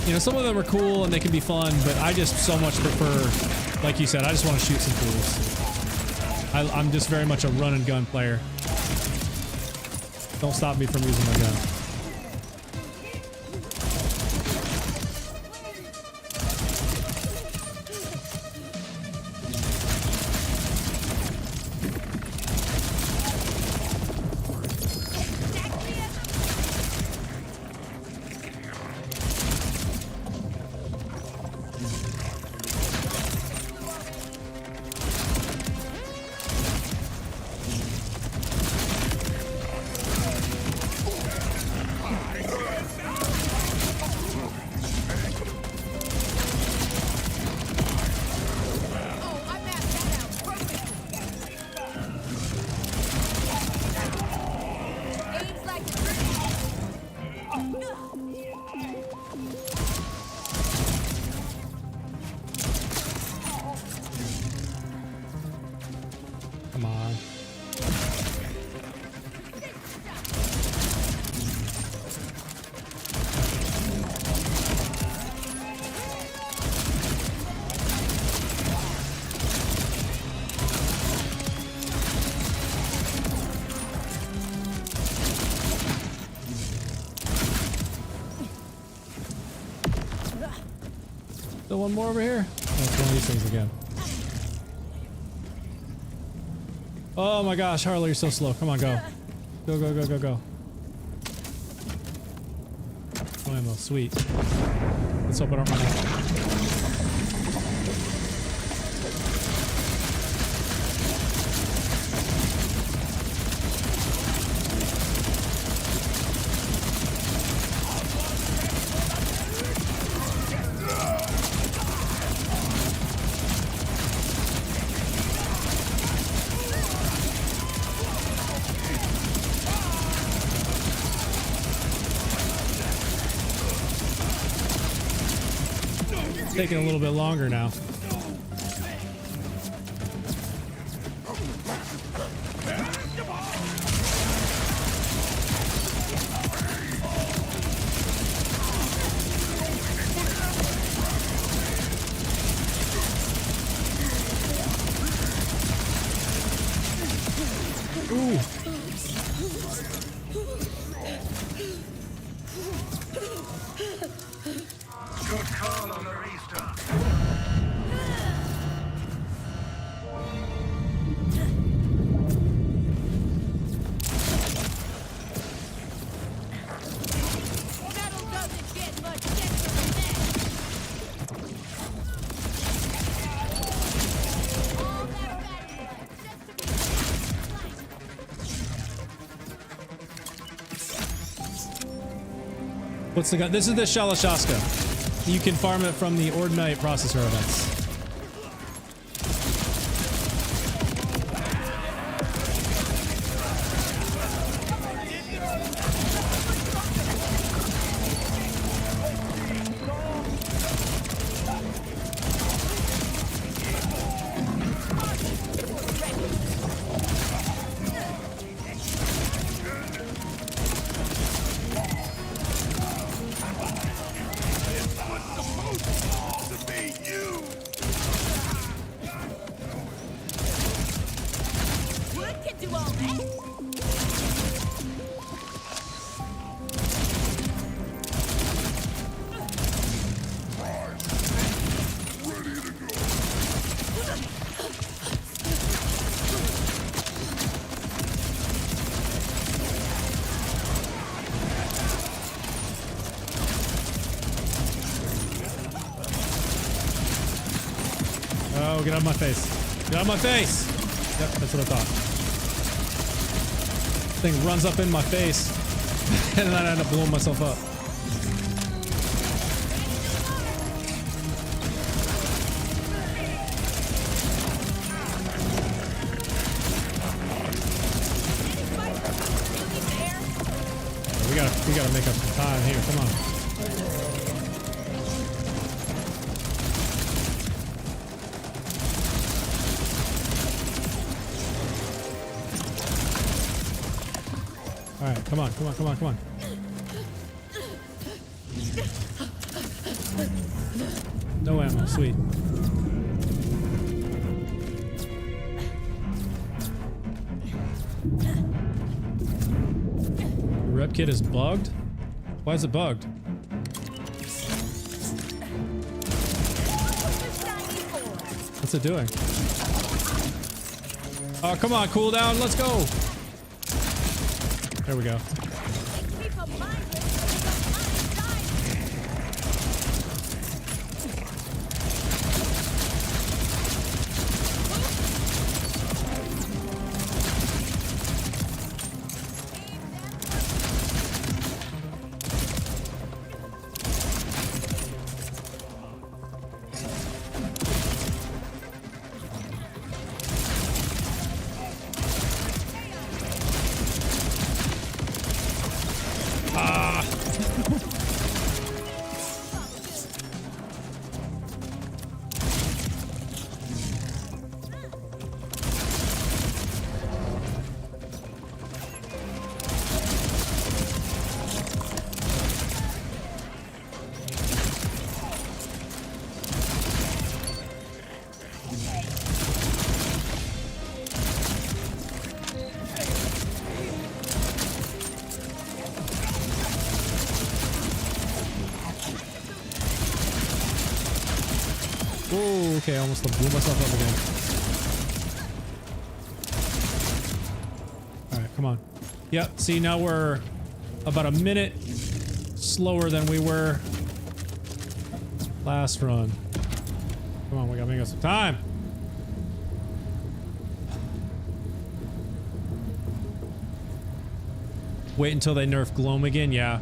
you know, some of them are cool and they can be fun, but I just so much prefer, like you said, I just want to shoot some fools. I'm just very much a run and gun player. Don't stop me from using my gun. Come on. Still one more over here? Oh, it's one of these things again. Oh my gosh, Harlow, you're so slow. Come on, go. Go, go, go, go, go. Oh, ammo, sweet. Let's hope I don't run out. Taking a little bit longer now. Ooh. Good call on the restock. Metal doesn't get much denser than that. All that battery just to What's the gun? This is the Shalashaska. You can farm it from the Ordinite processor events. wood can do all that. Oh, get out of my face. Get out of my face! Yep, that's what I thought. Thing runs up in my face, and then I end up blowing myself up. We gotta make up some time here. Come on. All right, come on, come on, come on, come on. No ammo, sweet. The rep kit is bugged? Why is it bugged? What's it doing? Oh, come on, cooldown, let's go. There we go. Oh, okay, I almost blew myself up again. Alright, come on. Yep, see, now we're about a minute slower than we were last run. Come on, we gotta make us some time. Wait until they nerf Gloam again, yeah.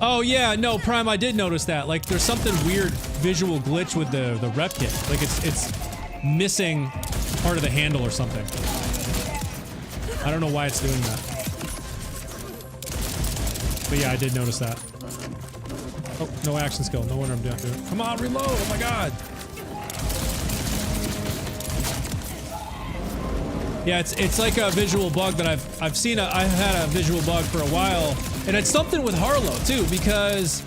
Oh yeah, no, Prime, I did notice that. Like, there's something weird visual glitch with the rep kit. Like, it's missing part of the handle or something. I don't know why it's doing that. But yeah, I did notice that. Oh, no action skill. No wonder I'm doing it. Come on, reload! Oh my god! Yeah, it's like a visual bug that I've seen. I've had a visual bug for a while, and it's something with Harlow too, because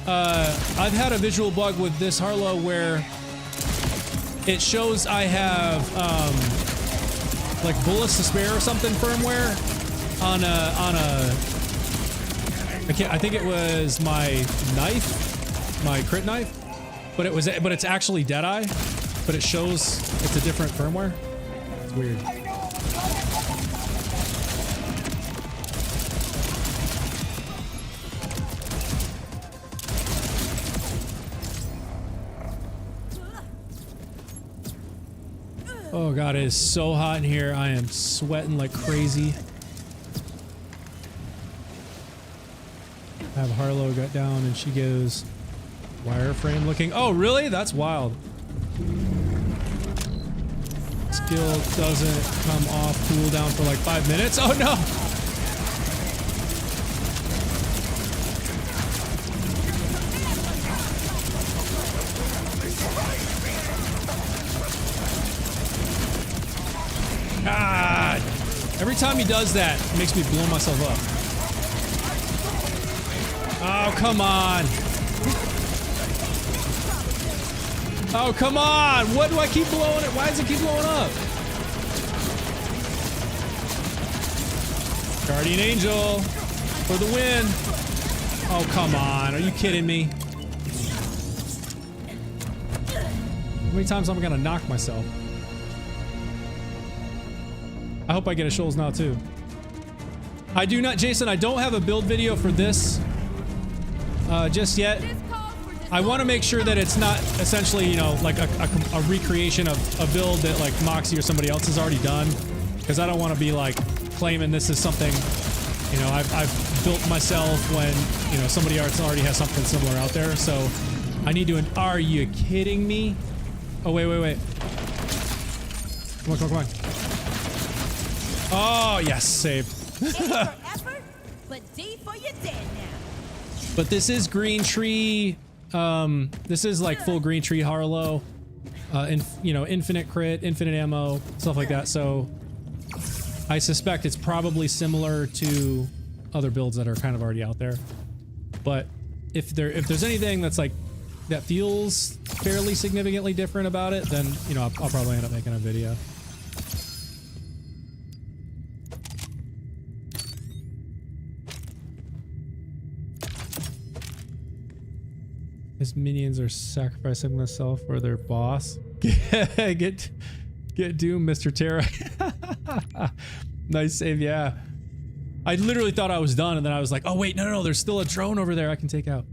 I've had a visual bug with this Harlow where it shows I have like bullets to spare or something firmware on a I think it was my knife, my crit knife, but it's actually Deadeye, but it shows it's a different firmware. It's weird. Oh god, it is so hot in here. I am sweating like crazy. I have Harlow got down and she goes wireframe looking. Oh really? That's wild. Skill doesn't come off cooldown for like 5 minutes. Oh no! God! Every time he does that, it makes me blow myself up. Oh, come on! Oh, come on! What do I keep blowing it? Why does it keep blowing up? Guardian Angel for the win. Oh, come on. Are you kidding me? How many times am I gonna knock myself? I hope I get a Shoals now too. I do not, Jason, I don't have a build video for this just yet. I want to make sure that it's not essentially, you know, like a recreation of a build that like Moxie or somebody else has already done, because I don't want to be like claiming this is something, you know, I've built myself when, you know, somebody else already has something similar out there. So I need to. Are you kidding me? Oh wait. Come on. Oh yes, saved. A for effort, but D for your dead now. But this is green tree. This is like full green tree Harlow. You know, infinite crit, infinite ammo, stuff like that. So I suspect it's probably similar to other builds that are kind of already out there. But if there's anything that's like that feels fairly significantly different about it, then you know I'll probably end up making a video. His minions are sacrificing themselves for their boss. Get Doom, Mr. Terra. Nice save, yeah. I literally thought I was done, and then I was like, oh wait, no, there's still a drone over there I can take out.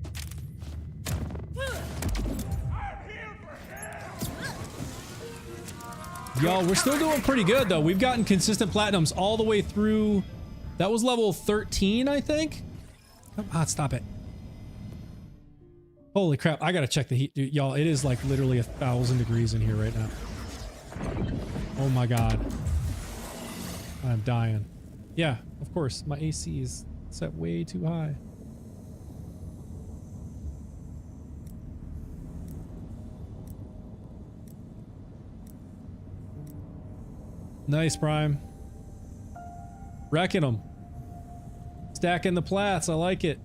Y'all, we're still doing pretty good though. We've gotten consistent platinums all the way through. That was level 13, I think. Come on, stop it. Holy crap, I gotta check the heat, dude. Y'all, it is like literally 1,000 degrees in here right now. Oh my god. I'm dying. Yeah, of course, my AC is set way too high. Nice, Prime. Wrecking them. Stacking the plats, I like it.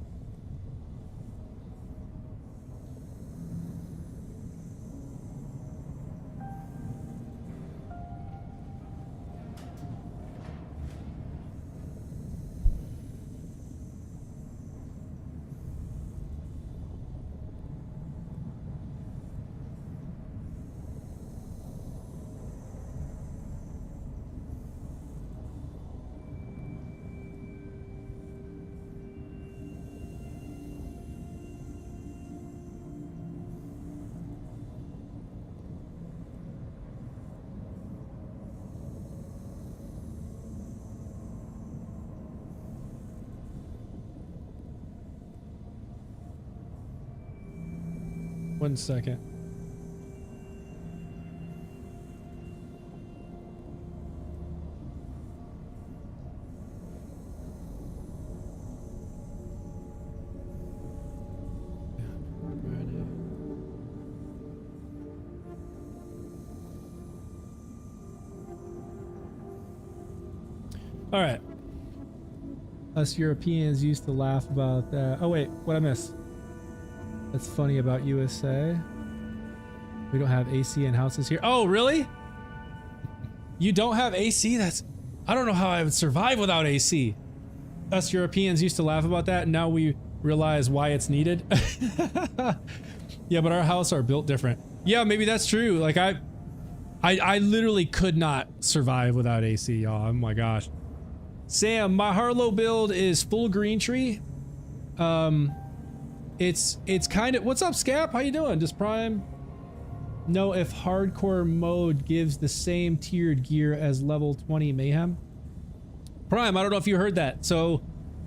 One second. All right. Us Europeans used to laugh about that. Oh wait, what'd I miss? That's funny about USA. We don't have AC in houses here. Oh, really? You don't have AC? That's... I don't know how I would survive without AC. Us Europeans used to laugh about that, and now we realize why it's needed. Yeah, but our houses are built different. Yeah, maybe that's true. Like, I literally could not survive without AC, y'all. Oh my gosh. Sam, my Harlow build is full green tree. It's kind of... What's up, Scap? How you doing? Does Prime know if hardcore mode gives the same tiered gear as level 20 Mayhem? Prime, I don't know if you heard that. So,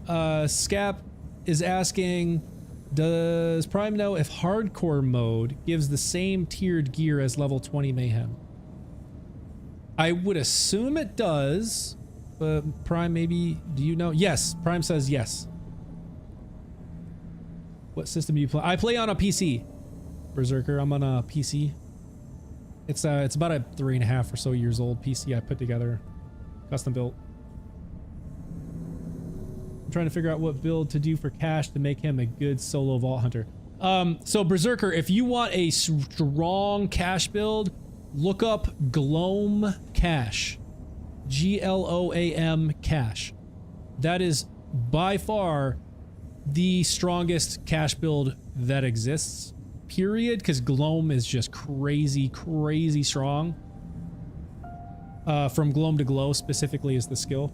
Scap is asking, does Prime know if hardcore mode gives the same tiered gear as level 20 Mayhem? I would assume it does, but Prime, maybe... Do you know? Yes, Prime says yes. What system do you play? I play on a PC. Berserker, I'm on a PC. It's about a 3.5 or so years old PC I put together. Custom built. I'm trying to figure out what build to do for Cash to make him a good solo vault hunter. So Berserker, if you want a strong Cash build, look up Gloam Cash. Gloam Cash. That is by far the strongest Cash build that exists, period, because Gloam is just crazy strong. From Gloam to Glow specifically is the skill.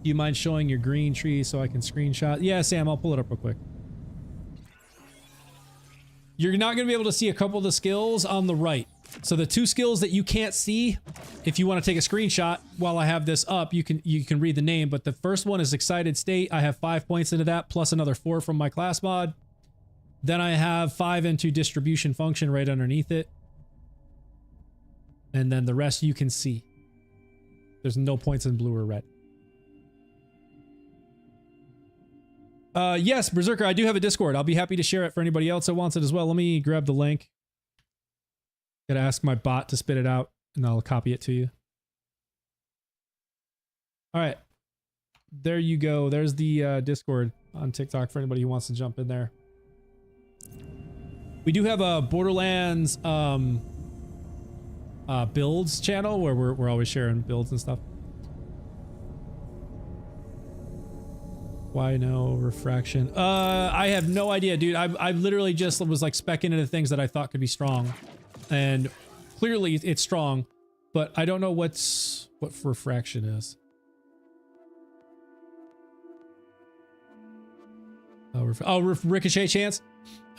Do you mind showing your green tree so I can screenshot? Yeah, Sam, I'll pull it up real quick. You're not going to be able to see a couple of the skills on the right. So the two skills that you can't see, if you want to take a screenshot while I have this up, you can read the name, but the first one is Excited State. I have 5 points into that, plus another 4 from my class mod. Then I have 5 into Distribution Function right underneath it. And then the rest you can see. There's no points in blue or red. Yes, Berserker, I do have a Discord. I'll be happy to share it for anybody else that wants it as well. Let me grab the link. Gotta ask my bot to spit it out, and I'll copy it to you. All right. There you go. There's the Discord on TikTok for anybody who wants to jump in there. We do have a Borderlands builds channel where we're always sharing builds and stuff. Why no refraction? I have no idea, dude. I literally just was like specking into things that I thought could be strong, and clearly it's strong, but I don't know what refraction is. Ricochet chance.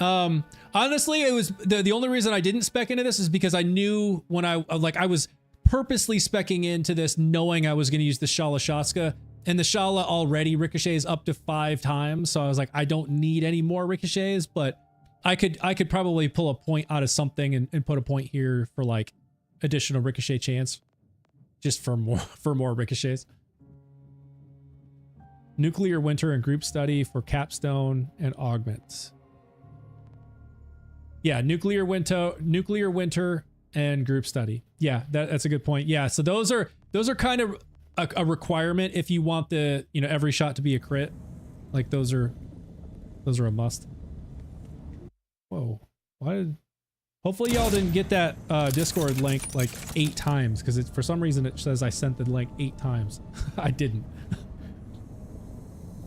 Honestly, it was the only reason I didn't spec into this is because I knew when I was purposely specking into this knowing I was going to use the Shala Shaska, and the Shala already ricochets up to 5 times. So I was like, I don't need any more ricochets, but I could probably pull a point out of something and put a point here for like additional ricochet chance just for more ricochets. Nuclear Winter and Group Study for Capstone and Augments. Yeah, Nuclear Winter and Group Study. Yeah, that's a good point. Yeah, so those are kind of a requirement if you want the, you know, every shot to be a crit. Like those are a must. Whoa. Why did hopefully y'all didn't get that Discord link like 8 times, because for some reason it says I sent the link 8 times. I didn't.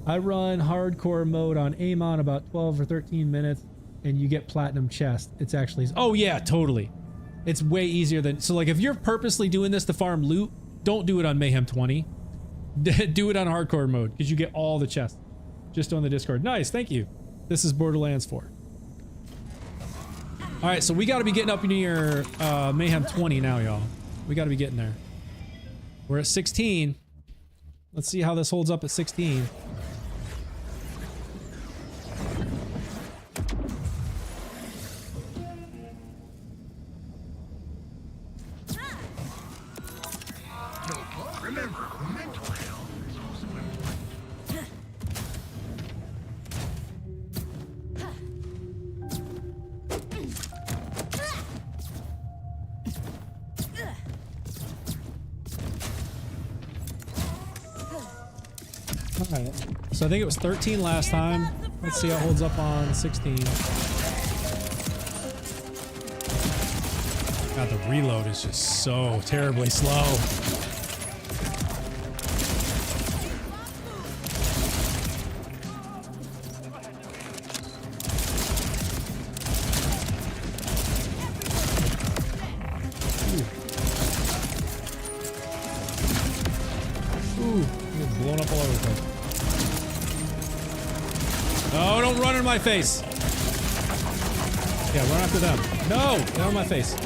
I run hardcore mode on Amon about 12 or 13 minutes and you get platinum chest. It's actually, oh yeah, totally. It's way easier than, so like if you're purposely doing this to farm loot, don't do it on Mayhem 20. Do it on hardcore mode because you get all the chests just on the Discord. Nice, thank you. This is Borderlands 4. All right, so we got to be getting up near Mayhem 20 now, y'all. We got to be getting there. We're at 16. Let's see how this holds up at 16. Remember, mental health is also important. All right, so I think it was 13 last time. Let's see how it holds up on 16. God, the reload is just so terribly slow. My face. Yeah, run after them. No, they're on my face.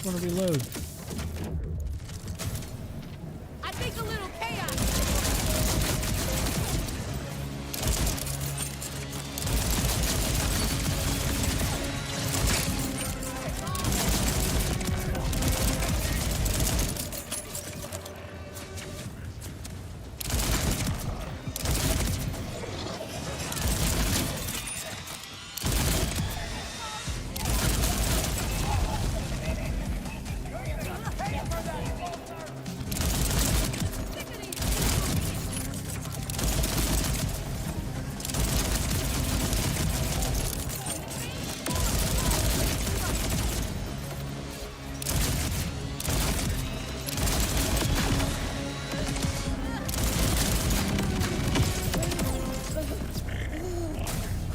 Want to reload. I think a little chaos.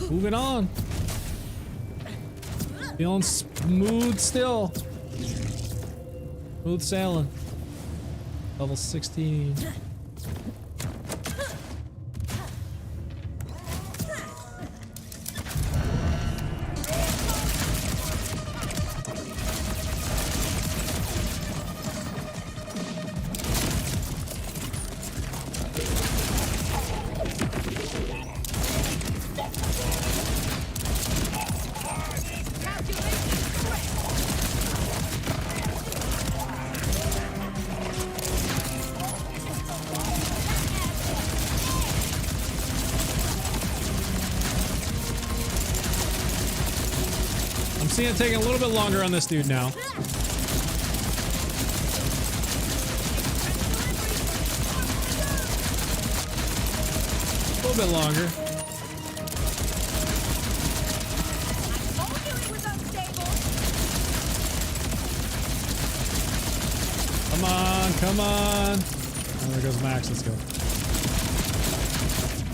Moving on. Feeling smooth still. Smooth sailing. Level 16. I'm seeing it taking a little bit longer on this dude now. A little bit longer. Come on, come on. Oh, there goes Max. Let's go.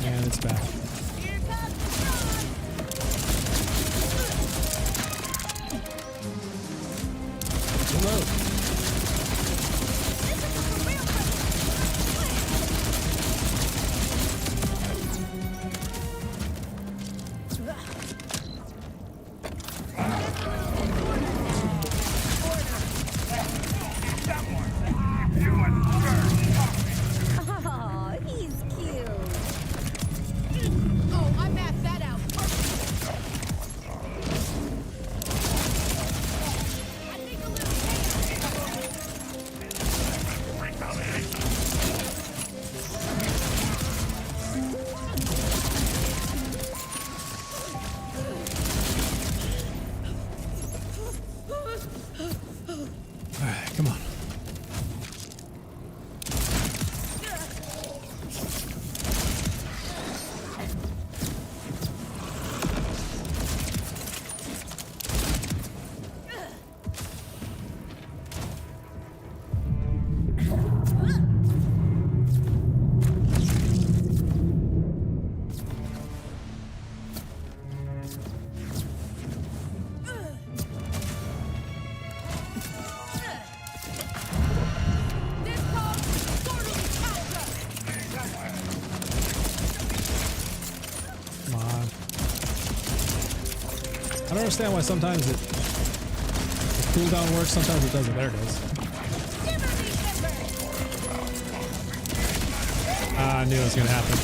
And it's back. Hello. Oh, he's cute. Oh, I mapped that out. I think a little All right, come on. this called quarterly counter. Come on. I don't understand why sometimes the cooldown works, sometimes it doesn't. There it is. Shimmer me timbers. Ah, I knew it was gonna happen.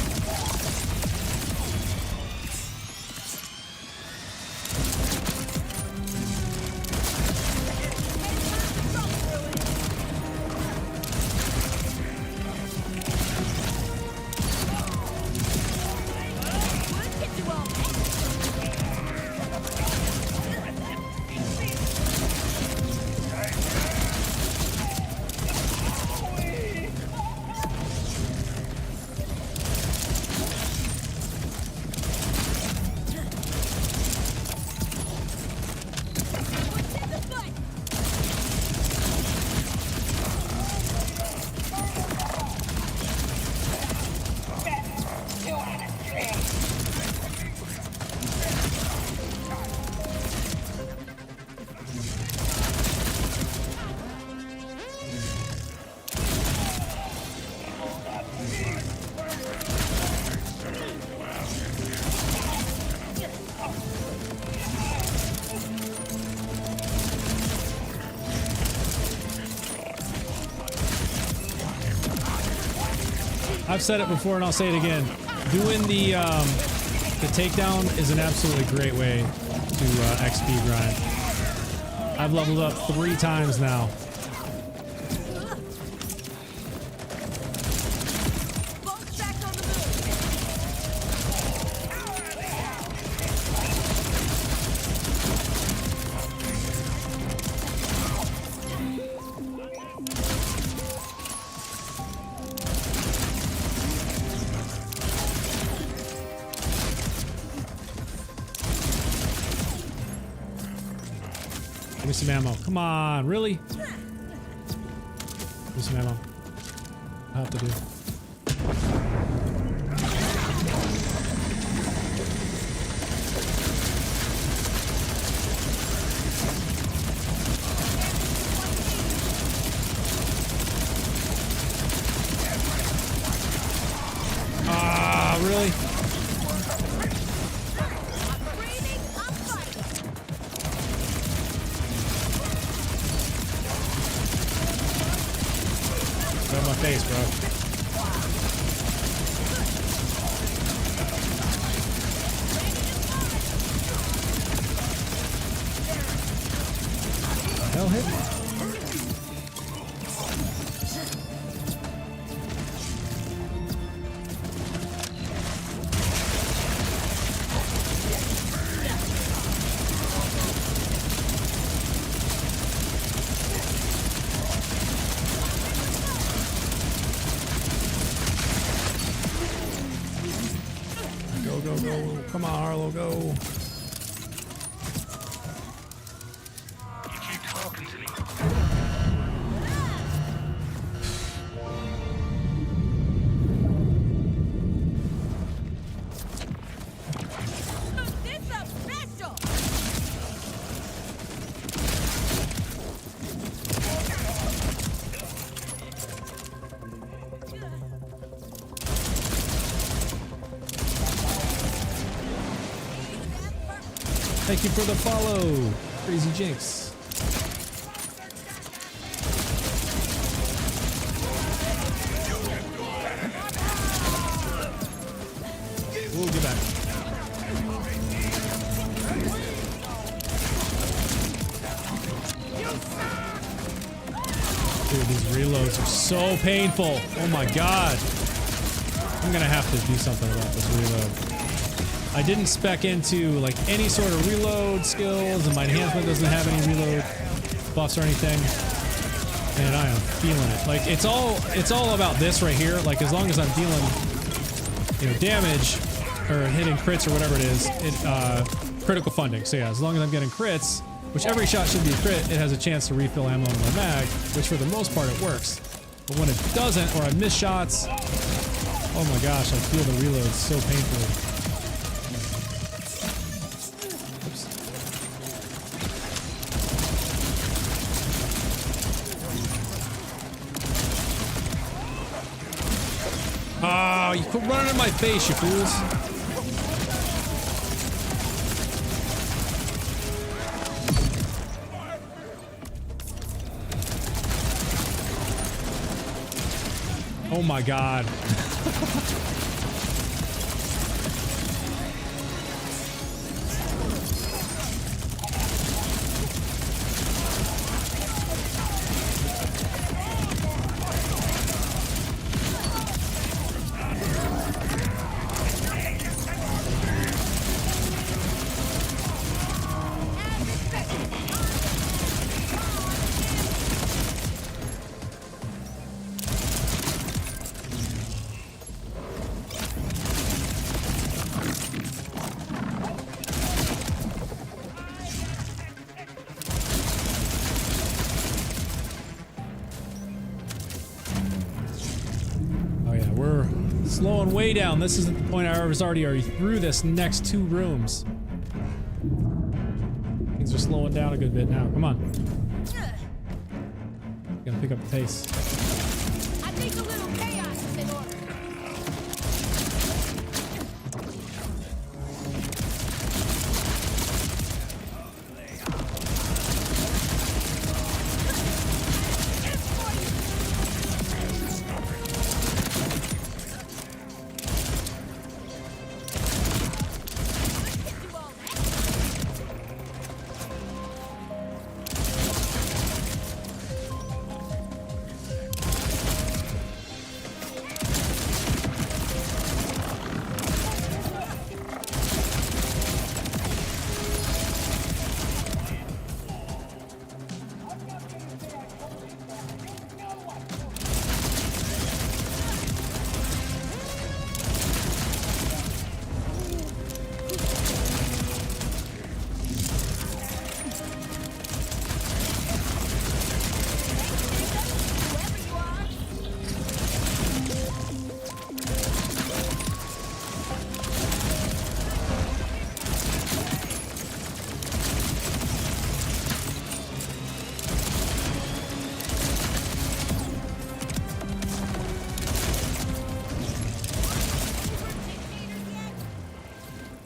Get you all. I've said it before and I'll say it again. Doing the takedown is an absolutely great way to XP grind. I've leveled up 3 times now. Both back on the move. Give me some ammo. Come on, really? Give me some ammo. I have to do. really? Breathing, I'm fighting. Right in my face, bro. Hell hit me. Go, go, go. Come on, Harlow, go. You keep talking to me. This up special. Thank you for the follow, Crazy Jinx. We'll get back. Dude, these reloads are so painful. Oh my god. I'm gonna have to do something about this reload. I didn't spec into like any sort of reload skills, and my enhancement doesn't have any reload buffs or anything. And I am feeling it. Like it's all about this right here. Like as long as I'm dealing, you know, damage or hitting crits or whatever it is, critical funding. So yeah, as long as I'm getting crits, which every shot should be a crit, it has a chance to refill ammo in my mag, which for the most part it works. But when it doesn't, or I miss shots, oh my gosh, I feel the reload so painfully. Oh, you quit running in my face, you fools. Oh my god. Slowing way down. This isn't the point. I was already through this next 2 rooms. Things are slowing down a good bit now. Come on. Gonna pick up the pace. I think a little chaos is in order.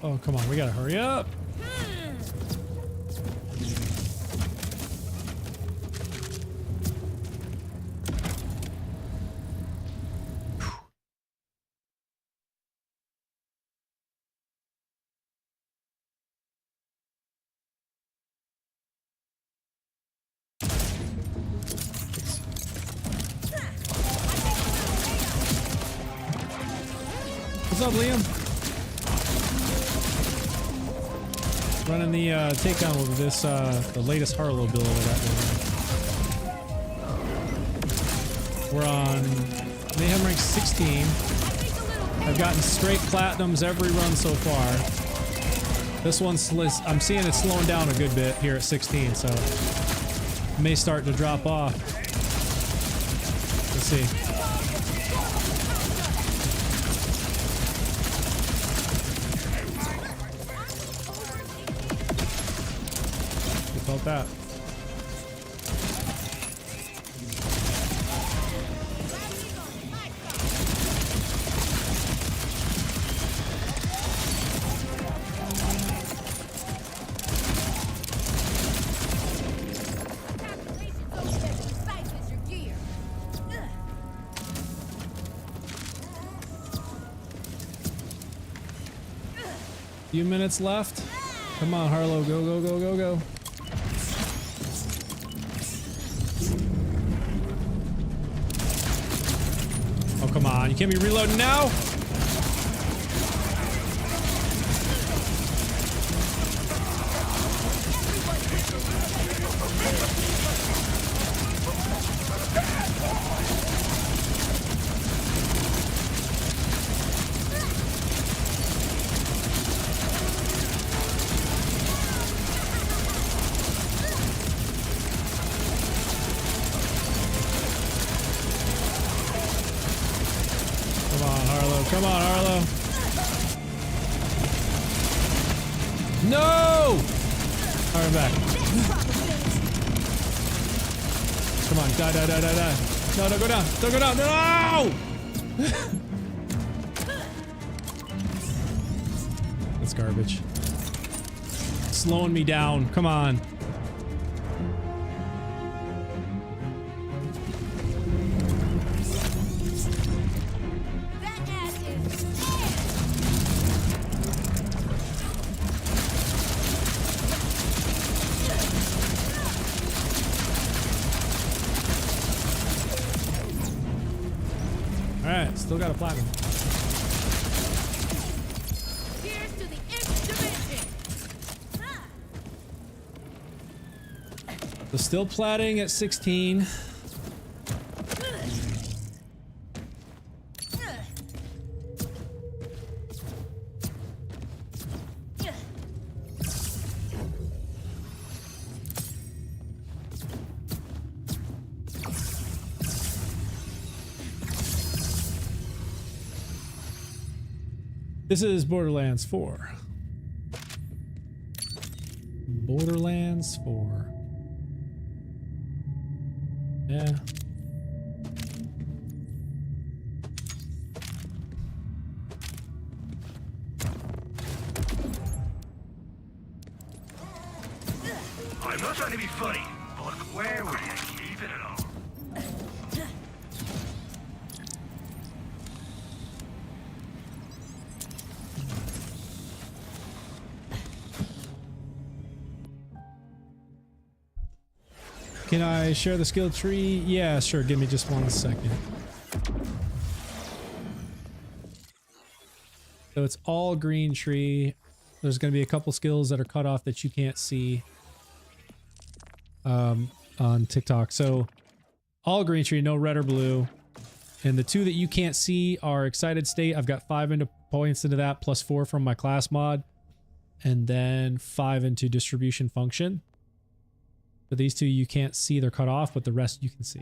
Oh, come on. We gotta hurry up. What's up, Liam? Running the takedown with this the latest Harlow build I got going on. We're on Mayhem rank 16. I've gotten straight platinums every run so far. This one's I'm seeing it slowing down a good bit here at 16, so it may start to drop off. Let's see. Felt that. Few minutes left. Come on, Harlow, go, go, go, go, go. Oh, come on. You can't be reloading now? Come on, Harlow. No! Alright, I'm back. Come on, die, die, die, die, die. No, don't go down. Don't go down. No! That's garbage. Slowing me down. Come on. Alright, still got a platinum. Here's to the nth dimension. So still platting at 16. This is Borderlands 4. Borderlands 4. Yeah. I'm not trying to be funny, but where were you keeping it all? Can I share the skill tree? Yeah, sure. Give me just 1 second. So it's all green tree. There's going to be a couple skills that are cut off that you can't see on TikTok. So all green tree, no red or blue. And the two that you can't see are excited state. I've got 5 points into that, plus 4 from my class mod. And then 5 into distribution function. But these two you can't see, they're cut off, but the rest you can see.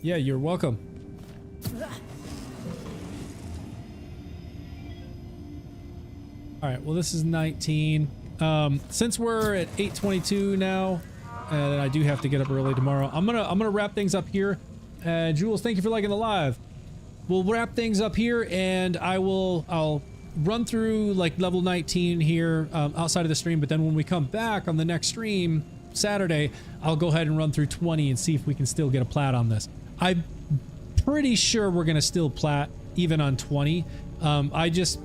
Yeah, you're welcome. All right, well, this is 19. Since we're at 8:22 now, and I do have to get up early tomorrow, I'm gonna wrap things up here. Jules, thank you for liking the live. We'll wrap things up here, and I'll run through like level 19 here outside of the stream, but then when we come back on the next stream Saturday, I'll go ahead and run through 20 and see if we can still get a plat on this. I'm pretty sure we're gonna still plat even on 20. I just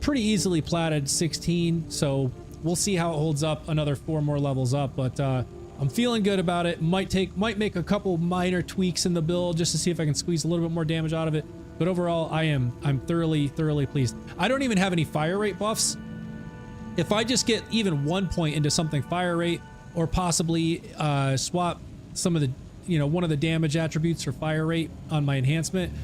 pretty easily platted 16, so we'll see how it holds up another 4 more levels up, but I'm feeling good about it. Might make a couple minor tweaks in the build just to see if I can squeeze a little bit more damage out of it. But overall, I'm thoroughly pleased. I don't even have any fire rate buffs. If I just get even 1 point into something fire rate, or possibly swap some of the, you know, one of the damage attributes for fire rate on my enhancement,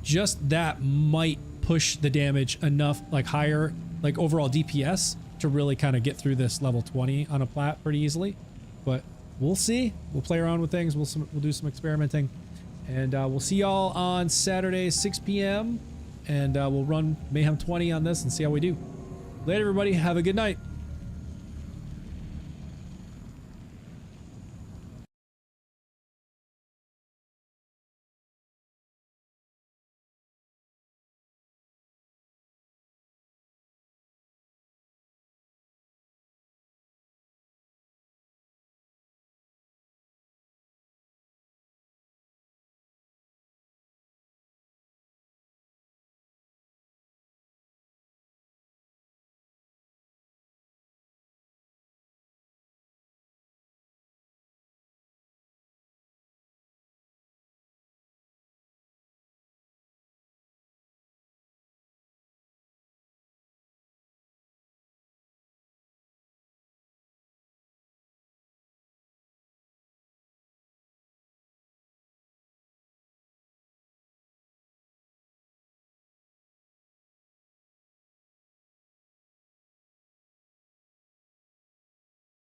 just that might push the damage enough, like higher, like overall DPS, to really kind of get through this level 20 on a plat pretty easily. But we'll see. We'll play around with things. We'll do some experimenting, and we'll see y'all on Saturday 6 p.m. and we'll run Mayhem 20 on this and see how we do. Later, everybody. Have a good night.